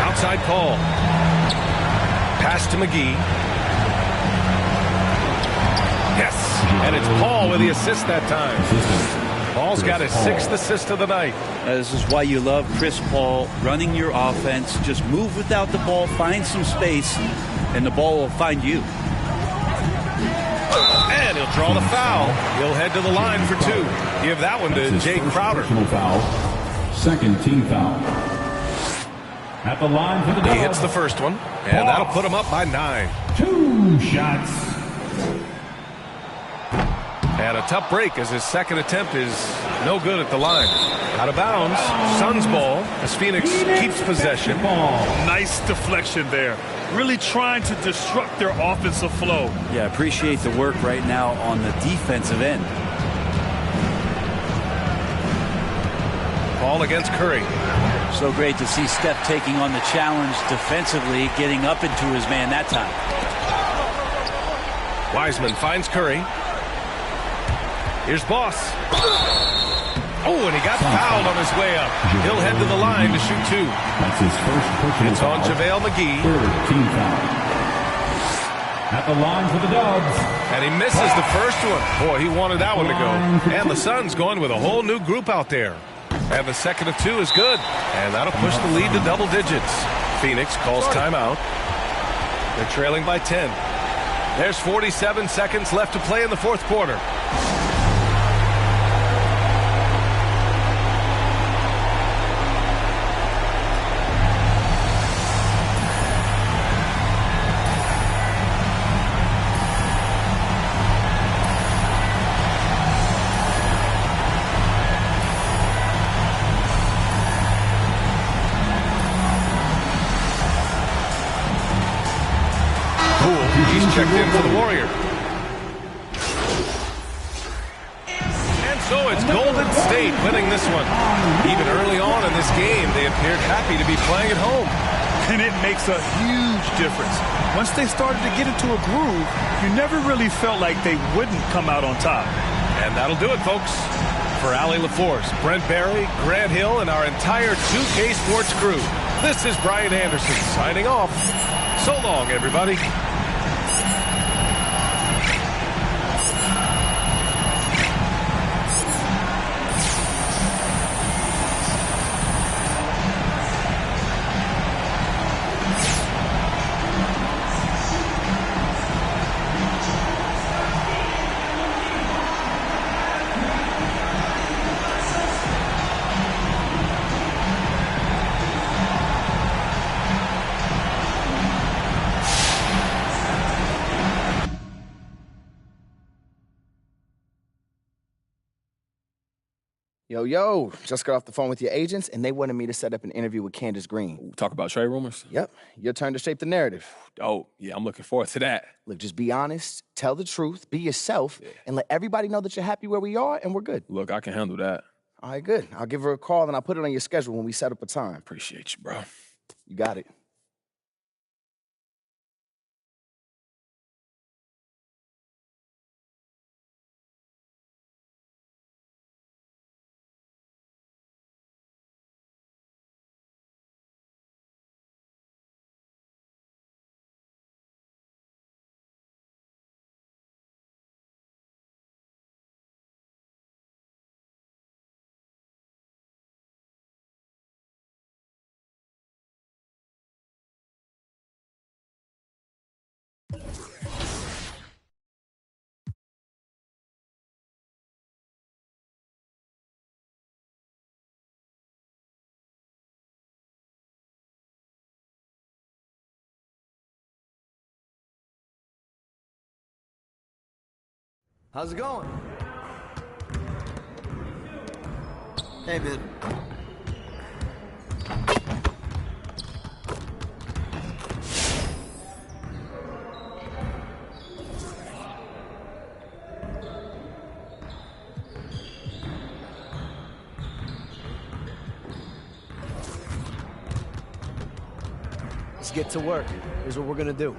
Outside Paul. Pass to McGee. Yes, and it's Paul with the assist that time. Paul's got his 6th assist of the night. This is why you love Chris Paul running your offense. Just move without the ball, find some space, and the ball will find you. And he'll draw the foul. He'll head to the line for 2. Give that one to Jay Crowder. Personal foul. Second team foul. At the line for the He hits the first one, and that'll put him up by 9. 2 shots. And a tough break as his second attempt is no good at the line. Out of bounds, Suns ball as Phoenix keeps possession. Nice deflection there. Really trying to disrupt their offensive flow. Yeah, appreciate the work right now on the defensive end. Ball against Curry. So great to see Steph taking on the challenge defensively, getting up into his man that time. Wiseman finds Curry. Here's Boss. Oh, and he got fouled on his way up. He'll head to the line to shoot 2. That's his first personal It's on foul. JaVale McGee. Third team foul. At the line for the Dubs. And he misses the first one. Boy, he wanted that one to go. And the Suns going with a whole new group out there. And the second of 2 is good. And that'll push the lead to double digits. Phoenix calls timeout. They're trailing by 10. There's 47 seconds left to play in the fourth quarter. He's checked in for the Warrior. And so it's Golden State winning this one. Even early on in this game, they appeared happy to be playing at home. And it makes a huge difference. Once they started to get into a groove, you never really felt like they wouldn't come out on top. And that'll do it, folks. For Allie LaForce, Brent Barry, Grant Hill, and our entire 2K Sports crew, this is Brian Anderson signing off. So long, everybody. Yo, just got off the phone with your agents, and they wanted me to set up an interview with Candace Green. Talk about trade rumors? Yep. Your turn to shape the narrative. Oh, yeah, I'm looking forward to that. Look, just be honest, tell the truth, be yourself, and let everybody know that you're happy where we are, and we're good. Look, I can handle that. All right, good. I'll give her a call, and I'll put it on your schedule when we set up a time. Appreciate you, bro. You got it. How's it going? Hey, man. Let's get to work. Here's what we're gonna do.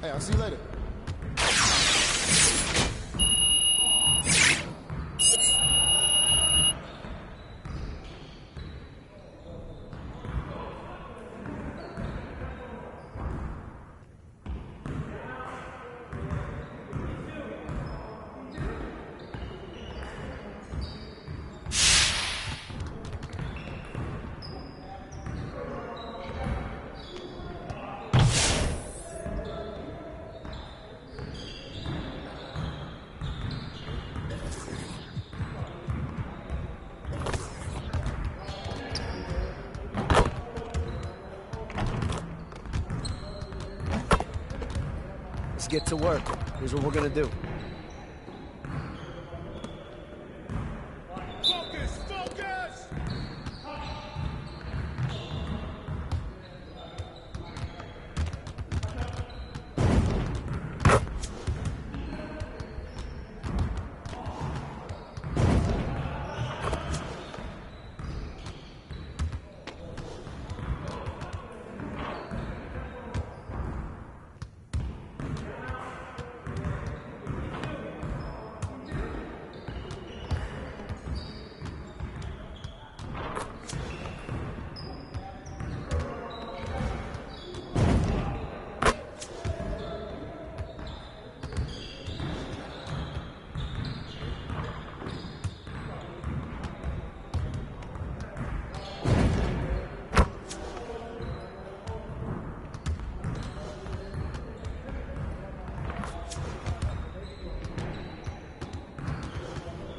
Hey, I'll see you later. Let's get to work. Here's what we're gonna do. Focus! Focus!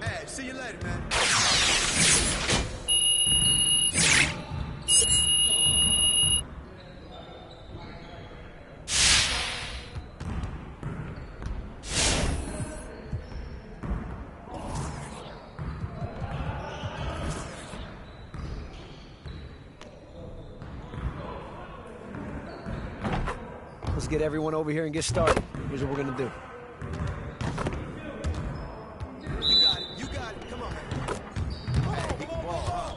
Hey, see you later, man. Let's get everyone over here and get started. Here's what we're gonna do. You got it. You got it. Come on, man. Hey, kick the ball, huh?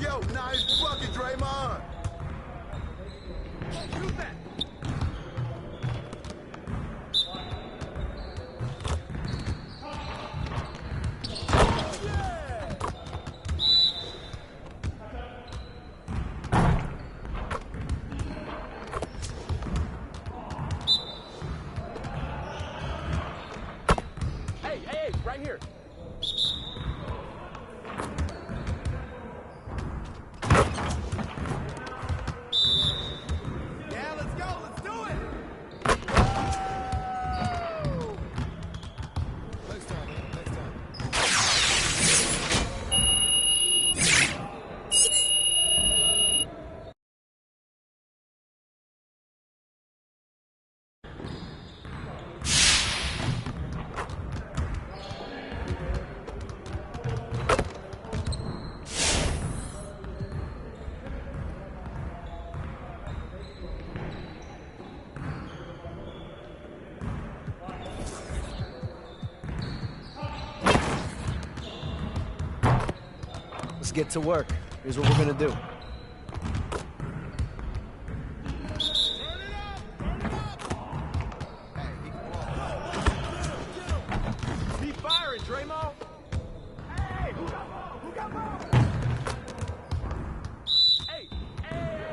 Yo, nice bucket, Draymond. Let's get to work. Here's what we're gonna do. Keep firing, Draymond. Hey, who got ball? Who got ball? Hey, hey.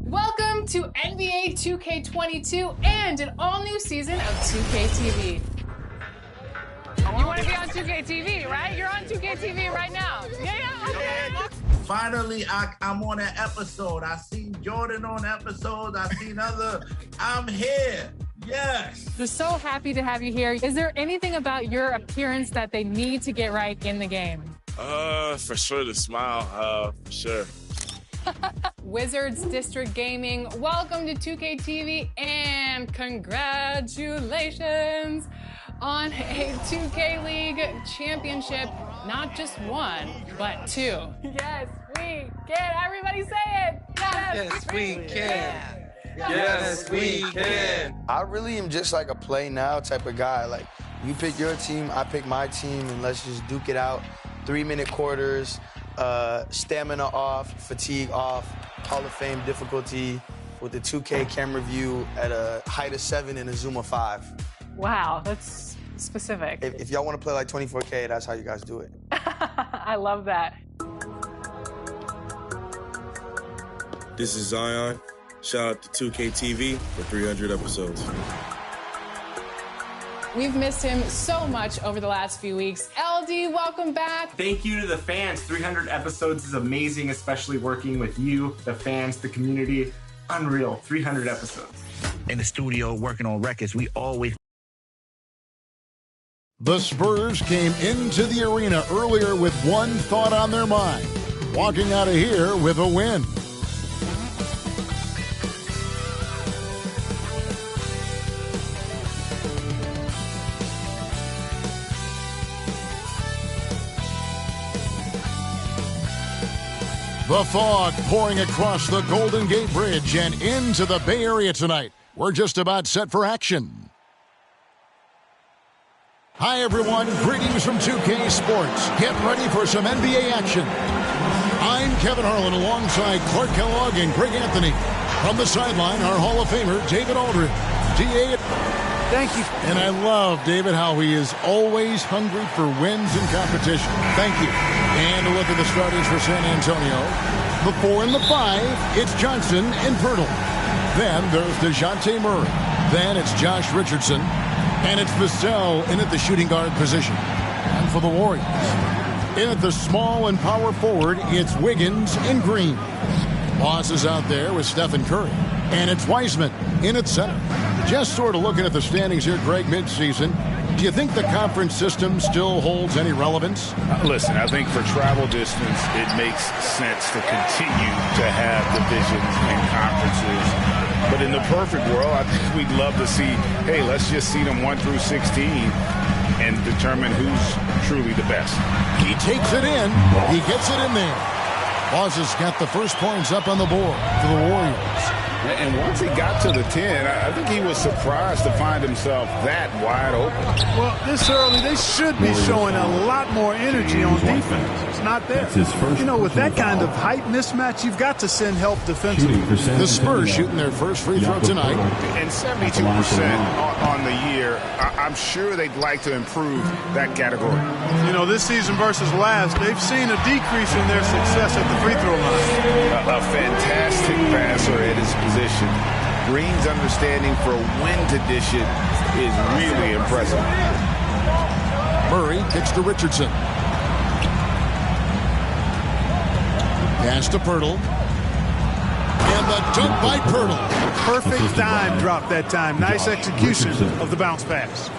Welcome to NBA 2K22 and an all-new season of 2K TV. You want to be on 2K TV, right? You're on 2K TV right now. Yeah, okay. Finally, I'm on an episode. I seen Jordan on episodes. I seen other. I'm here. Yes. We're so happy to have you here. Is there anything about your appearance that they need to get right in the game? For sure the smile, for sure. Wizards District Gaming, welcome to 2K TV and congratulations on a 2K League championship. Not just one, but two. Yes, we can. Everybody say it. Yes, we can. Yes, we can. I really am just like a play now type of guy. Like, you pick your team, I pick my team, and let's just duke it out. 3-minute quarters, stamina off, fatigue off, Hall of Fame difficulty with the 2K camera view at a height of 7 and a zoom of 5. Wow, that's specific. If y'all want to play like 24K, that's how you guys do it. I love that. This is Zion. Shout out to 2K TV for 300 episodes. We've missed him so much over the last few weeks. LD, welcome back. Thank you to the fans. 300 episodes is amazing, especially working with you, the fans, the community. Unreal. 300 episodes. In the studio working on records, we always... The Spurs came into the arena earlier with one thought on their mind, walking out of here with a win. The fog pouring across the Golden Gate Bridge and into the Bay Area tonight. We're just about set for action. Hi, everyone. Greetings from 2K Sports. Get ready for some NBA action. I'm Kevin Harlan alongside Clark Kellogg and Greg Anthony. From the sideline, our Hall of Famer, David Aldridge. DA. Thank you. And I love David, how he is always hungry for wins and competition. Thank you. And a look at the starters for San Antonio. The 4 and the 5, it's Johnson and Pirtle. Then there's DeJounte Murray. Then it's Josh Richardson. And it's Vassell in at the shooting guard position. And for the Warriors, in at the small and power forward, it's Wiggins and Green. Boss is out there with Stephen Curry. And it's Wiseman in at center. Just sort of looking at the standings here, Greg, midseason. Do you think the conference system still holds any relevance? Listen, I think for travel distance, it makes sense to continue to have divisions and conferences. But in the perfect world, I think we'd love to see, hey, let's just see them 1 through 16 and determine who's truly the best. He takes it in. He gets it in there. Boss has got the first points up on the board for the Warriors. And once he got to the 10, I think he was surprised to find himself that wide open. Well, this early, they should be showing a lot more energy on defense. It's not there. You know, with that kind of height mismatch, you've got to send help defensively. The Spurs shooting their first free throw tonight. And 72% on the year. I'm sure they'd like to improve that category. You know, this season versus last, they've seen a decrease in their success at the free throw line. A fantastic passer at his position. Green's understanding for when to dish it is really impressive. Murray kicks to Richardson. Pass to Pirtle. And the dunk by Pirtle. Perfect dime drop that time. Nice execution of the bounce pass.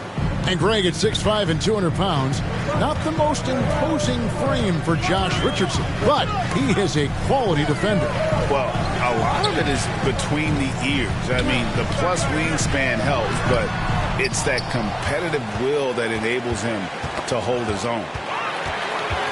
And Greg at 6'5" and 200 pounds. Not the most imposing frame for Josh Richardson, but he is a quality defender. Well, a lot of it is between the ears. I mean, the plus wingspan helps, but it's that competitive will that enables him to hold his own.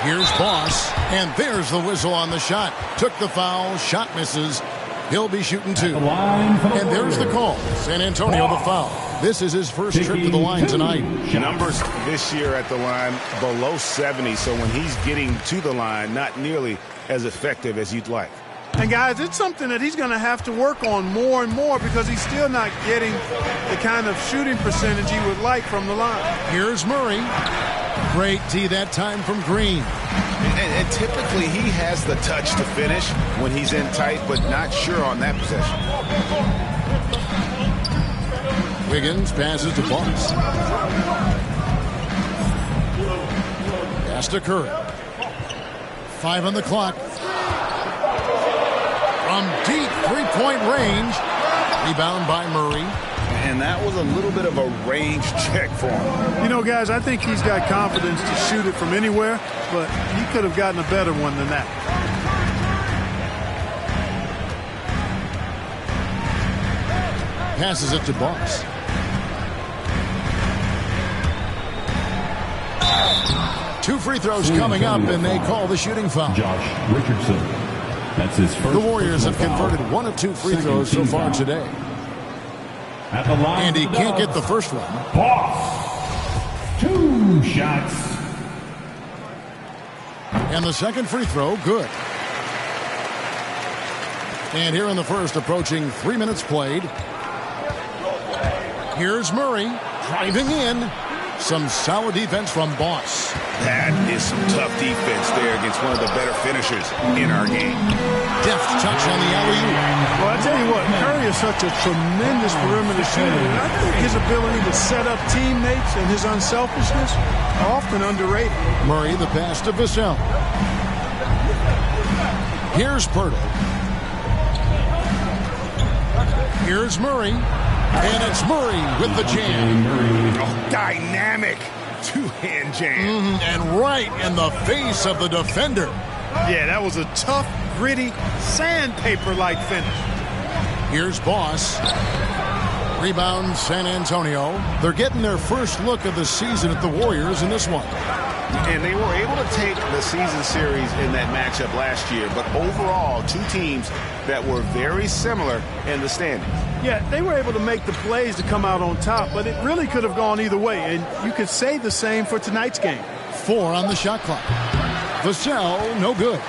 Here's Boss, and there's the whistle on the shot. Took the foul, shot misses. He'll be shooting two. And there's the call. San Antonio the foul. This is his first trip to the line tonight. Numbers this year at the line below 70, so when he's getting to the line, not nearly as effective as you'd like. And guys, it's something that he's going to have to work on more and more because he's still not getting the kind of shooting percentage he would like from the line. Here's Murray. Great D that time from Green. And typically he has the touch to finish when he's in tight, but not sure on that possession. Wiggins passes to Boss. Pass to Curry. 5 on the clock. From deep three-point range. Rebound by Murray. And that was a little bit of a range check for him. You know, guys, I think he's got confidence to shoot it from anywhere, but he could have gotten a better one than that. Passes it to Boss. Two free throws coming up, and they call the shooting foul. Josh Richardson. That's his first. The Warriors have converted 1 of 2 free throws so far today. At the line and he can't get the first one. Boss. 2 shots. And the second free throw, good. And here in the first, approaching 3 minutes played. Here's Murray driving in. Some solid defense from Boss. That is some tough defense there against one of the better finishers in our game. Deft touch on the alley-oop. Well, I tell you what, Curry is such a tremendous perimeter shooter. And I think his ability to set up teammates and his unselfishness are often underrated. Murray, the pass to Vassell. Here's Pirtle. Here's Murray. And it's Murray with the jam. Oh, dynamic two-hand jam. And right in the face of the defender. Yeah, that was a tough, gritty, sandpaper-like finish. Here's Boss. Rebound San Antonio. They're getting their first look of the season at the Warriors in this one. And they were able to take the season series in that matchup last year. But overall, 2 teams that were very similar in the standings. Yeah, they were able to make the plays to come out on top, but it really could have gone either way. And you could say the same for tonight's game. 4 on the shot clock. Vassell, no good.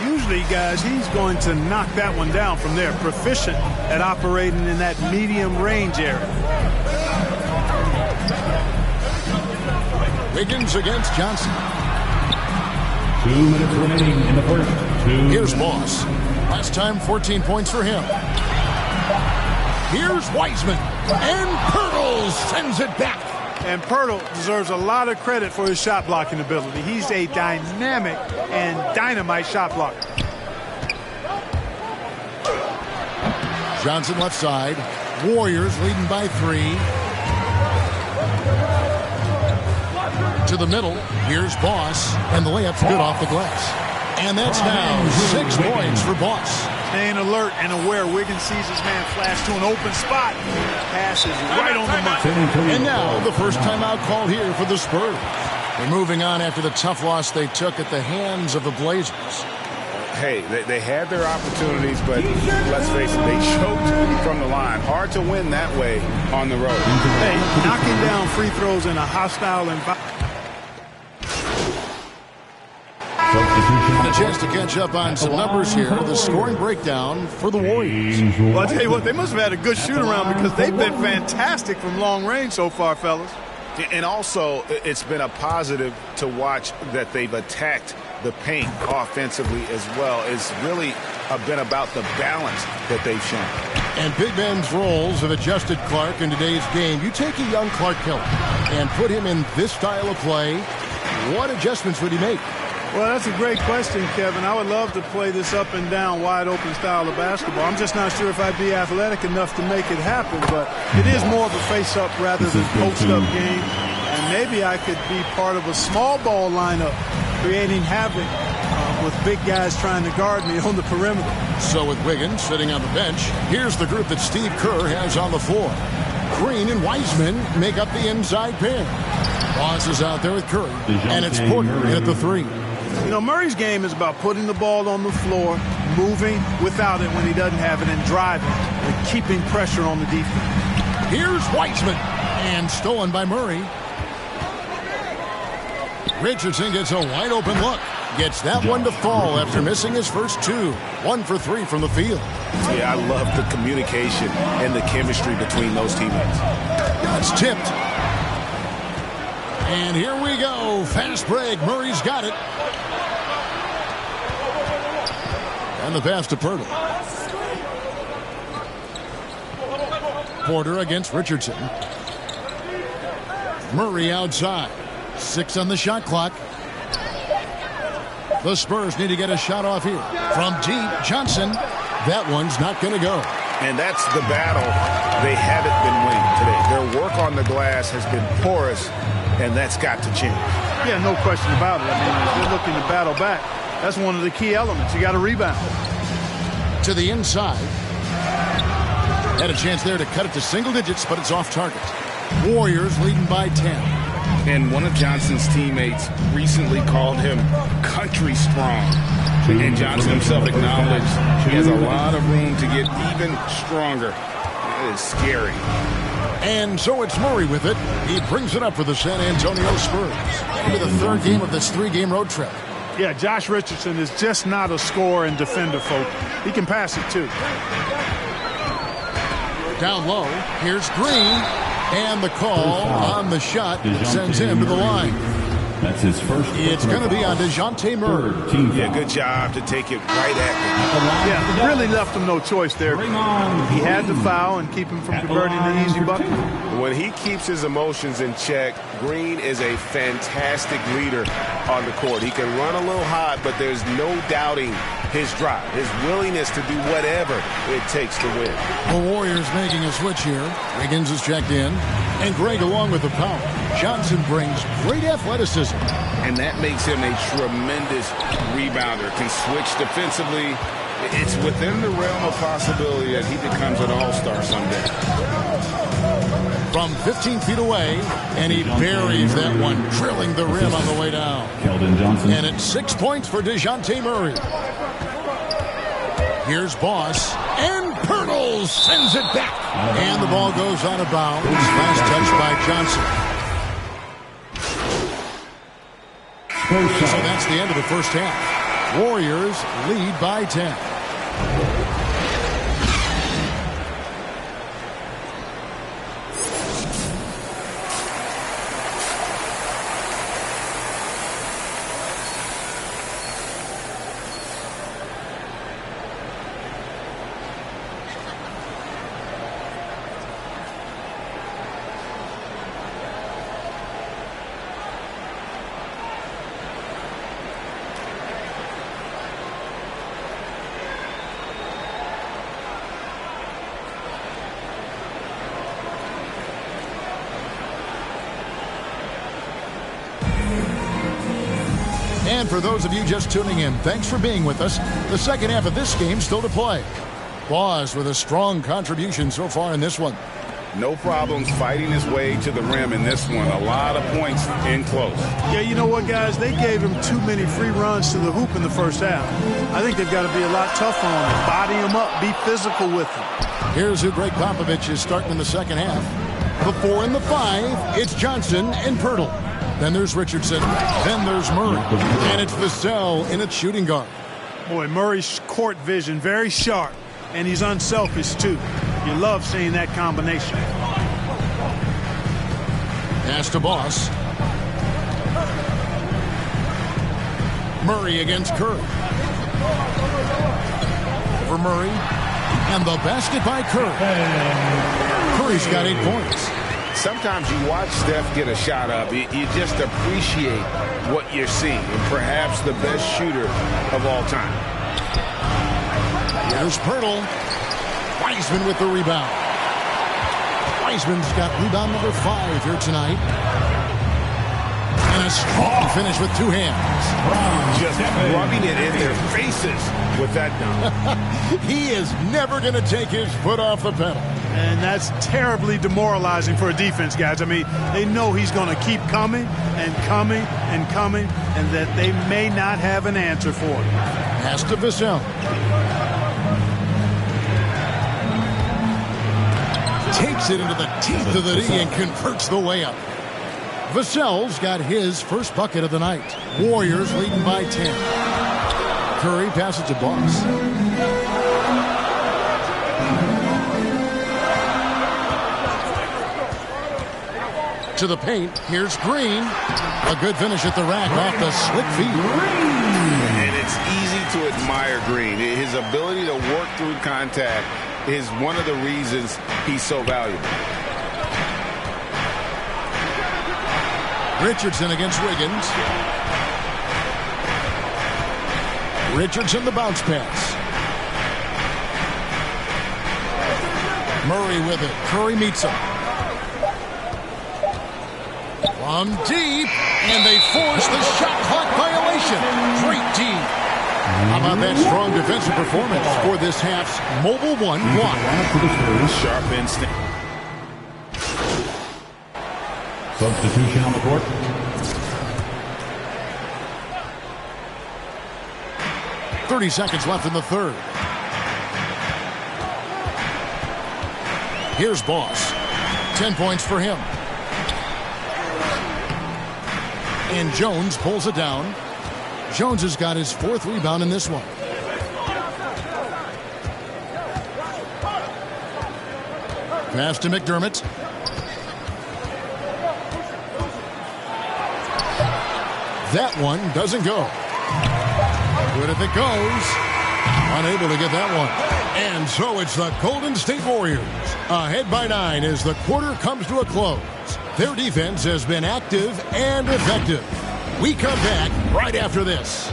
Usually, guys, he's going to knock that one down from there. Proficient at operating in that medium range area. Wiggins against Johnson. 2 minutes remaining in the first. Here's Boss. Last time, 14 points for him. Here's Wiseman. And Pirtle sends it back. And Pirtle deserves a lot of credit for his shot blocking ability. He's a dynamic and dynamite shot blocker. Johnson left side. Warriors leading by 3. To the middle. Here's Boss. And the layup's good off the glass. And that's now 6 points for Boss. Staying alert and aware. Wiggins sees his man flash to an open spot. Pass is right on the money. And now the first timeout called here for the Spurs. They're moving on after the tough loss they took at the hands of the Blazers. Hey, they had their opportunities, but let's face it, they choked from the line. Hard to win that way on the road. Hey, knocking down free throws in a hostile environment. And a chance to catch up on some numbers here. The scoring breakdown for the Warriors. Well, I'll tell you what, they must have had a good shoot-around because they've been fantastic from long range so far, fellas. And also, it's been a positive to watch that they've attacked the paint offensively as well. It's really been about the balance that they've shown. And Big Ben's roles have adjusted Clark in today's game. You take a young Clark Killer and put him in this style of play, what adjustments would he make? Well, that's a great question, Kevin. I would love to play this up and down, wide open style of basketball. I'm just not sure if I'd be athletic enough to make it happen, but it is more of a face-up rather than post-up game. And maybe I could be part of a small ball lineup, creating havoc with big guys trying to guard me on the perimeter. So with Wiggins sitting on the bench, here's the group that Steve Kerr has on the floor. Green and Wiseman make up the inside pair. Boss is out there with Curry, and it's Porter at the three. You know, Murray's game is about putting the ball on the floor, moving without it when he doesn't have it, and driving and keeping pressure on the defense. Here's Wiseman, and stolen by Murray. Richardson gets a wide open look. Gets that one to fall after missing his first two. 1 for 3 from the field. Yeah, I love the communication and the chemistry between those teammates. It's tipped. And here we go. Fast break. Murray's got it. And the pass to Pirtle. Porter against Richardson. Murray outside. 6 on the shot clock. The Spurs need to get a shot off here. From deep, Johnson. That one's not going to go. And that's the battle they haven't been winning today. Their work on the glass has been porous, and that's got to change. Yeah, no question about it. I mean, if they're looking to battle back, that's one of the key elements. You got to rebound. To the inside. Had a chance there to cut it to single digits, but it's off target. Warriors leading by 10. And one of Johnson's teammates recently called him country strong. And Johnson himself acknowledged he has a lot of room to get even stronger. That is scary. And so it's Murray with it. He brings it up for the San Antonio Spurs. Into the third game of this 3-game road trip. Yeah, Josh Richardson is just not a scorer and defender, folk. He can pass it, too. Down low, here's Green. And the call on the shot that sends him to the line. That's his first. It's going to be on DeJounte Murray. Yeah, good job to take it right at him. Yeah, really left him no choice there. He had to foul and keep him from converting the easy bucket. When he keeps his emotions in check, Green is a fantastic leader on the court. He can run a little hot, but there's no doubting his drive, his willingness to do whatever it takes to win. The Warriors making a switch here. Wiggins is checked in, and Greg along with the power. Johnson brings great athleticism. And that makes him a tremendous rebounder. Can switch defensively. It's within the realm of possibility that he becomes an all-star someday. From 15 feet away, and he buries that one, drilling the rim on the way down. Keldon Johnson. And it's 6 points for DeJounte Murray. Here's Boss, and Pirtle sends it back. And the ball goes out of bounds. Last touch by Johnson. So that's the end of the first half. Warriors lead by 10. And for those of you just tuning in, thanks for being with us. The second half of this game still to play. Boss with a strong contribution so far in this one. No problems fighting his way to the rim in this one. A lot of points in close. Yeah, you know what, guys? They gave him too many free runs to the hoop in the first half. I think they've got to be a lot tougher on him. Body him up. Be physical with him. Here's who Greg Popovich is starting in the second half. The 4 and the 5, it's Johnson and Pirtle. Then there's Richardson. Then there's Murray. And it's Vassell in its shooting guard. Boy, Murray's court vision, very sharp. And he's unselfish, too. You love seeing that combination. Pass to Boss. Murray against Curry. Over Murray. And the basket by Curry. Curry's got 8 points. Sometimes you watch Steph get a shot up. You just appreciate what you're seeing. And perhaps the best shooter of all time. Here's Pirtle. Wiseman with the rebound. Wiseman's got rebound number 5 here tonight. And a strong finish with 2 hands. Just rubbing it in their faces with that dunk. He is never going to take his foot off the pedal. And that's terribly demoralizing for a defense, guys. I mean, they know he's going to keep coming and coming and coming, and that they may not have an answer for it. Pass to Vassell. Takes it into the teeth of the D and converts the layup. Vassell's got his first bucket of the night. Warriors leading by 10. Curry passes to Boss. To the paint. Here's Green. A good finish at the rack off the slick feed. And it's easy to admire Green. His ability to work through contact is one of the reasons he's so valuable. Richardson against Wiggins. Richardson the bounce pass. Murray with it. Curry meets him. From deep, and they force the shot clock violation. Great D. How about that strong defensive performance for this half's Mobile One block? Sharp instinct. Substitution on the court. .30 seconds left in the third. Here's Boss. 10 points for him. And Jones pulls it down. Jones has got his 4th rebound in this one. Pass to McDermott. That one doesn't go. Good if it goes. Unable to get that one. And so it's the Golden State Warriors ahead by 9 as the quarter comes to a close. Their defense has been active and effective. We come back right after this.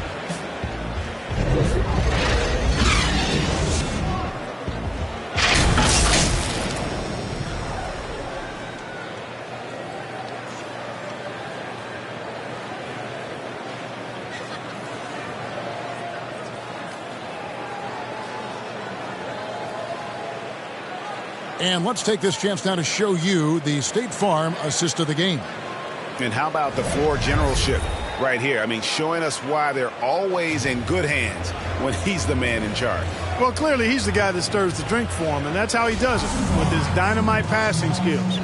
And let's take this chance now to show you the State Farm assist of the game. And how about the floor generalship right here? I mean, showing us why they're always in good hands when he's the man in charge. Well, clearly he's the guy that stirs the drink for him, and that's how he does it, with his dynamite passing skills.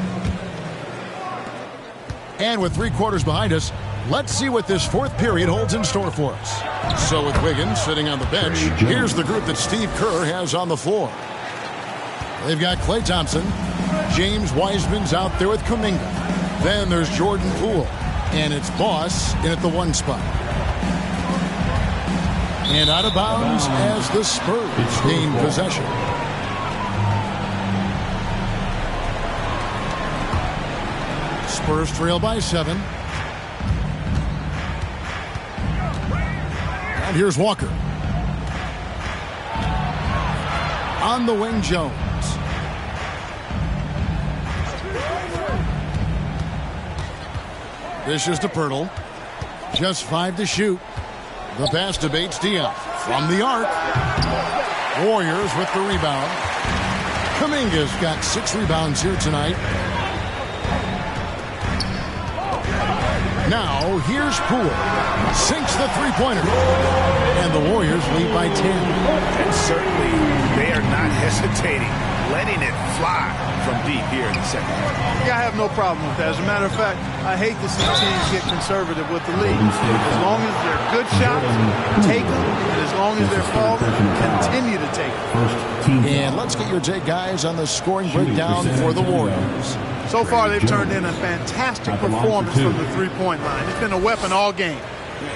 And with 3 quarters behind us, let's see what this 4th period holds in store for us. So with Wiggins sitting on the bench, here's the group that Steve Kerr has on the floor. They've got Klay Thompson. James Wiseman's out there with Kuminga. Then there's Jordan Poole. And it's Boss in at the 1 spot. And out of bounds as the Spurs gain possession. Spurs trail by 7. And here's Walker. On the wing, Jones. This is to Pirtle. Just 5 to shoot. The pass to Bates Diop. From the arc. Warriors with the rebound. Kuminga's got 6 rebounds here tonight. Now, here's Poole. Sinks the three-pointer. And the Warriors lead by 10. And certainly, they are not hesitating, letting it fly from deep here in the second half. Yeah, I have no problem with that. As a matter of fact, I hate to see teams get conservative with the lead. As long as they're good shots, take them. And as long as they're falling, continue to take them. And let's get your take, guys, on the scoring breakdown for the Warriors. So far, they've turned in a fantastic performance from the three-point line. It's been a weapon all game.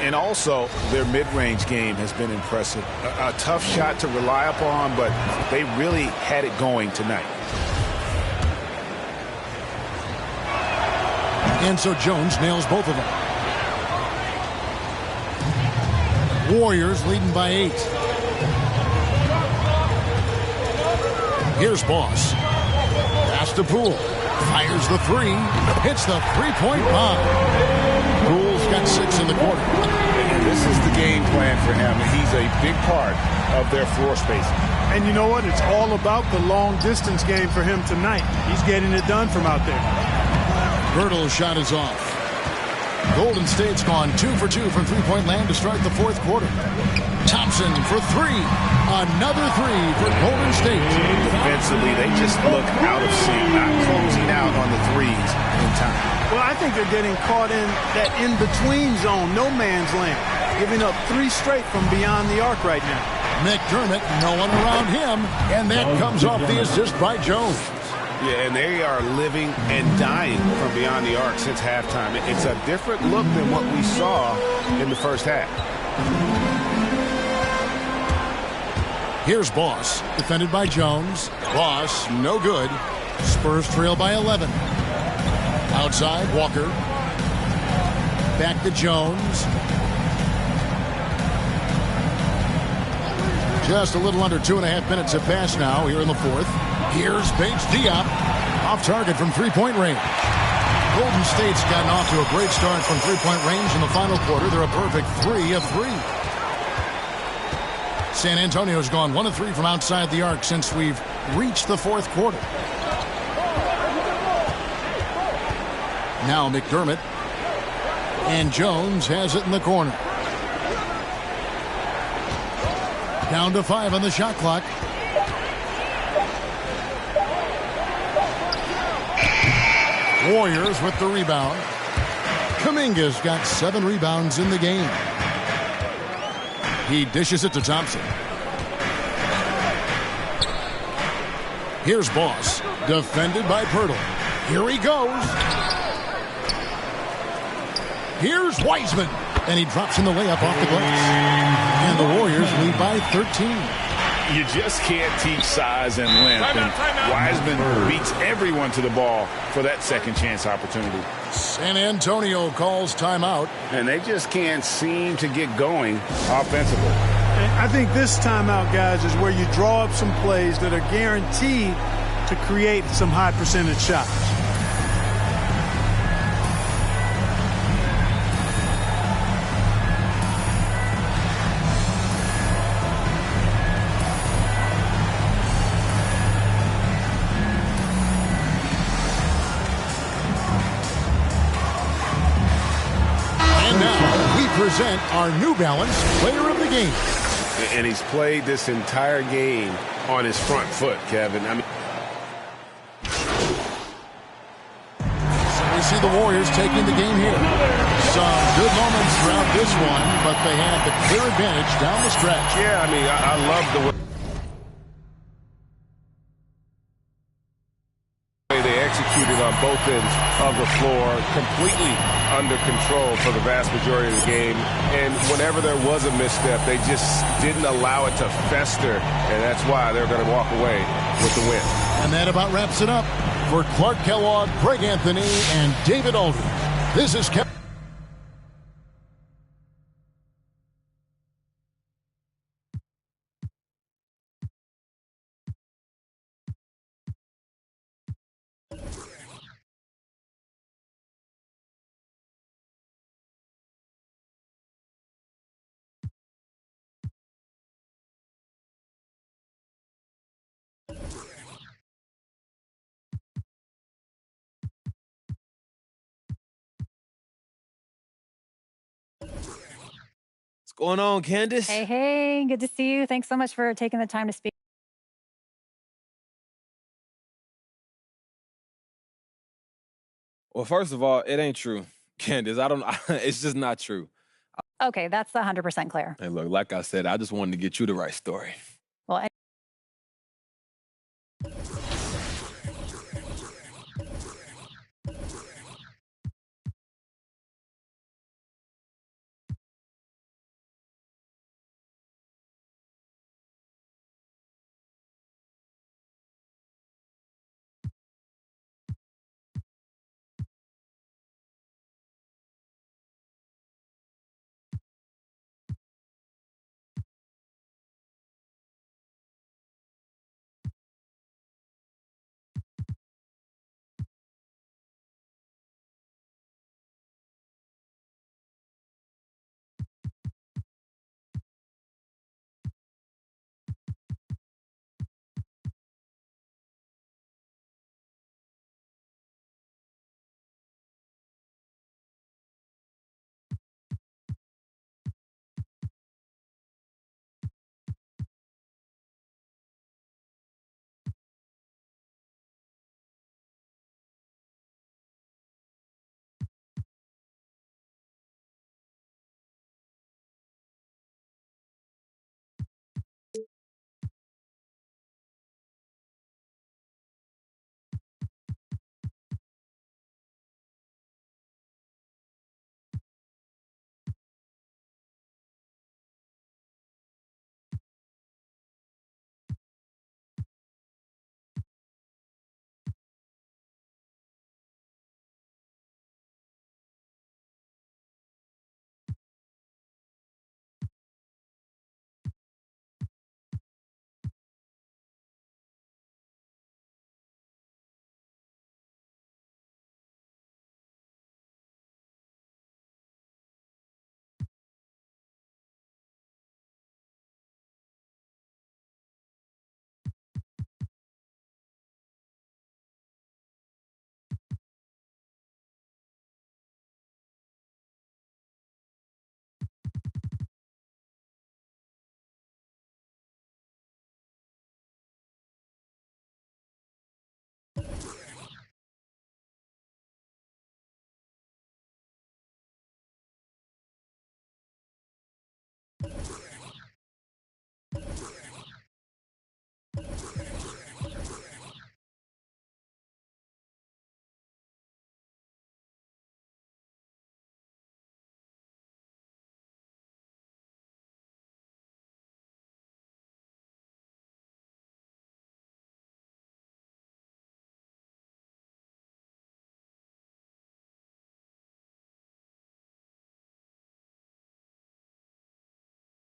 And also, their mid-range game has been impressive. A tough shot to rely upon, but they really had it going tonight. And so Jones nails both of them. Warriors leading by 8. Here's Boss. Pass to Poole. Fires the three. Hits the three-point bomb. Poole's got 6 in the quarter. And this is the game plan for him. He's a big part of their floor spacing. And you know what? It's all about the long-distance game for him tonight. He's getting it done from out there. Bertle's shot is off. Golden State's gone 2 for 2 from three-point land to start the fourth quarter. Thompson for 3. Another 3 for Golden State. Defensively, they just look out of sync, not closing out on the threes in time. Well, I think they're getting caught in that in-between zone, no man's land, giving up 3 straight from beyond the arc right now. McDermott, no one around him, and that comes off the assist by Jones. Yeah, and they are living and dying from beyond the arc since halftime. It's a different look than what we saw in the first half. Here's Boss, defended by Jones. Boss, no good. Spurs trail by 11. Outside, Walker. Back to Jones. Just a little under 2.5 minutes have passed now here in the fourth. Here's Bates Diop. Off target from three-point range. Golden State's gotten off to a great start from three-point range in the final quarter. They're a perfect 3 of 3. San Antonio's gone 1 of 3 from outside the arc since we've reached the fourth quarter. Now McDermott. And Jones has it in the corner. Down to 5 on the shot clock. Warriors with the rebound. Kuminga's got 7 rebounds in the game. He dishes it to Thompson. Here's Boss, defended by Pirtle. Here he goes. Here's Wiseman, and he drops in the layup off the glass. And the Warriors lead by 13. You just can't teach size and length. And Wiseman beats everyone to the ball for that second chance opportunity. San Antonio calls timeout. And they just can't seem to get going offensively. I think this timeout, guys, is where you draw up some plays that are guaranteed to create some high percentage shots. Present our New Balance Player of the Game. And he's played this entire game on his front foot, Kevin. I mean, so we see the Warriors taking the game here. Some good moments throughout this one, but they had the clear advantage down the stretch. Yeah, I mean, I love the way they executed on both ends of the floor, completely under control for the vast majority of the game. And whenever there was a misstep, they just didn't allow it to fester. And that's why they're going to walk away with the win. And that about wraps it up. For Clark Kellogg, Greg Anthony, and David Aldridge, this is Kevin. going on, Candace? Hey, hey, good to see you. Thanks so much for taking the time to speak. Well, first of all, it ain't true, Candace. It's just not true. Okay, that's 100% clear. Hey, look, like I said, I just wanted to get you the right story.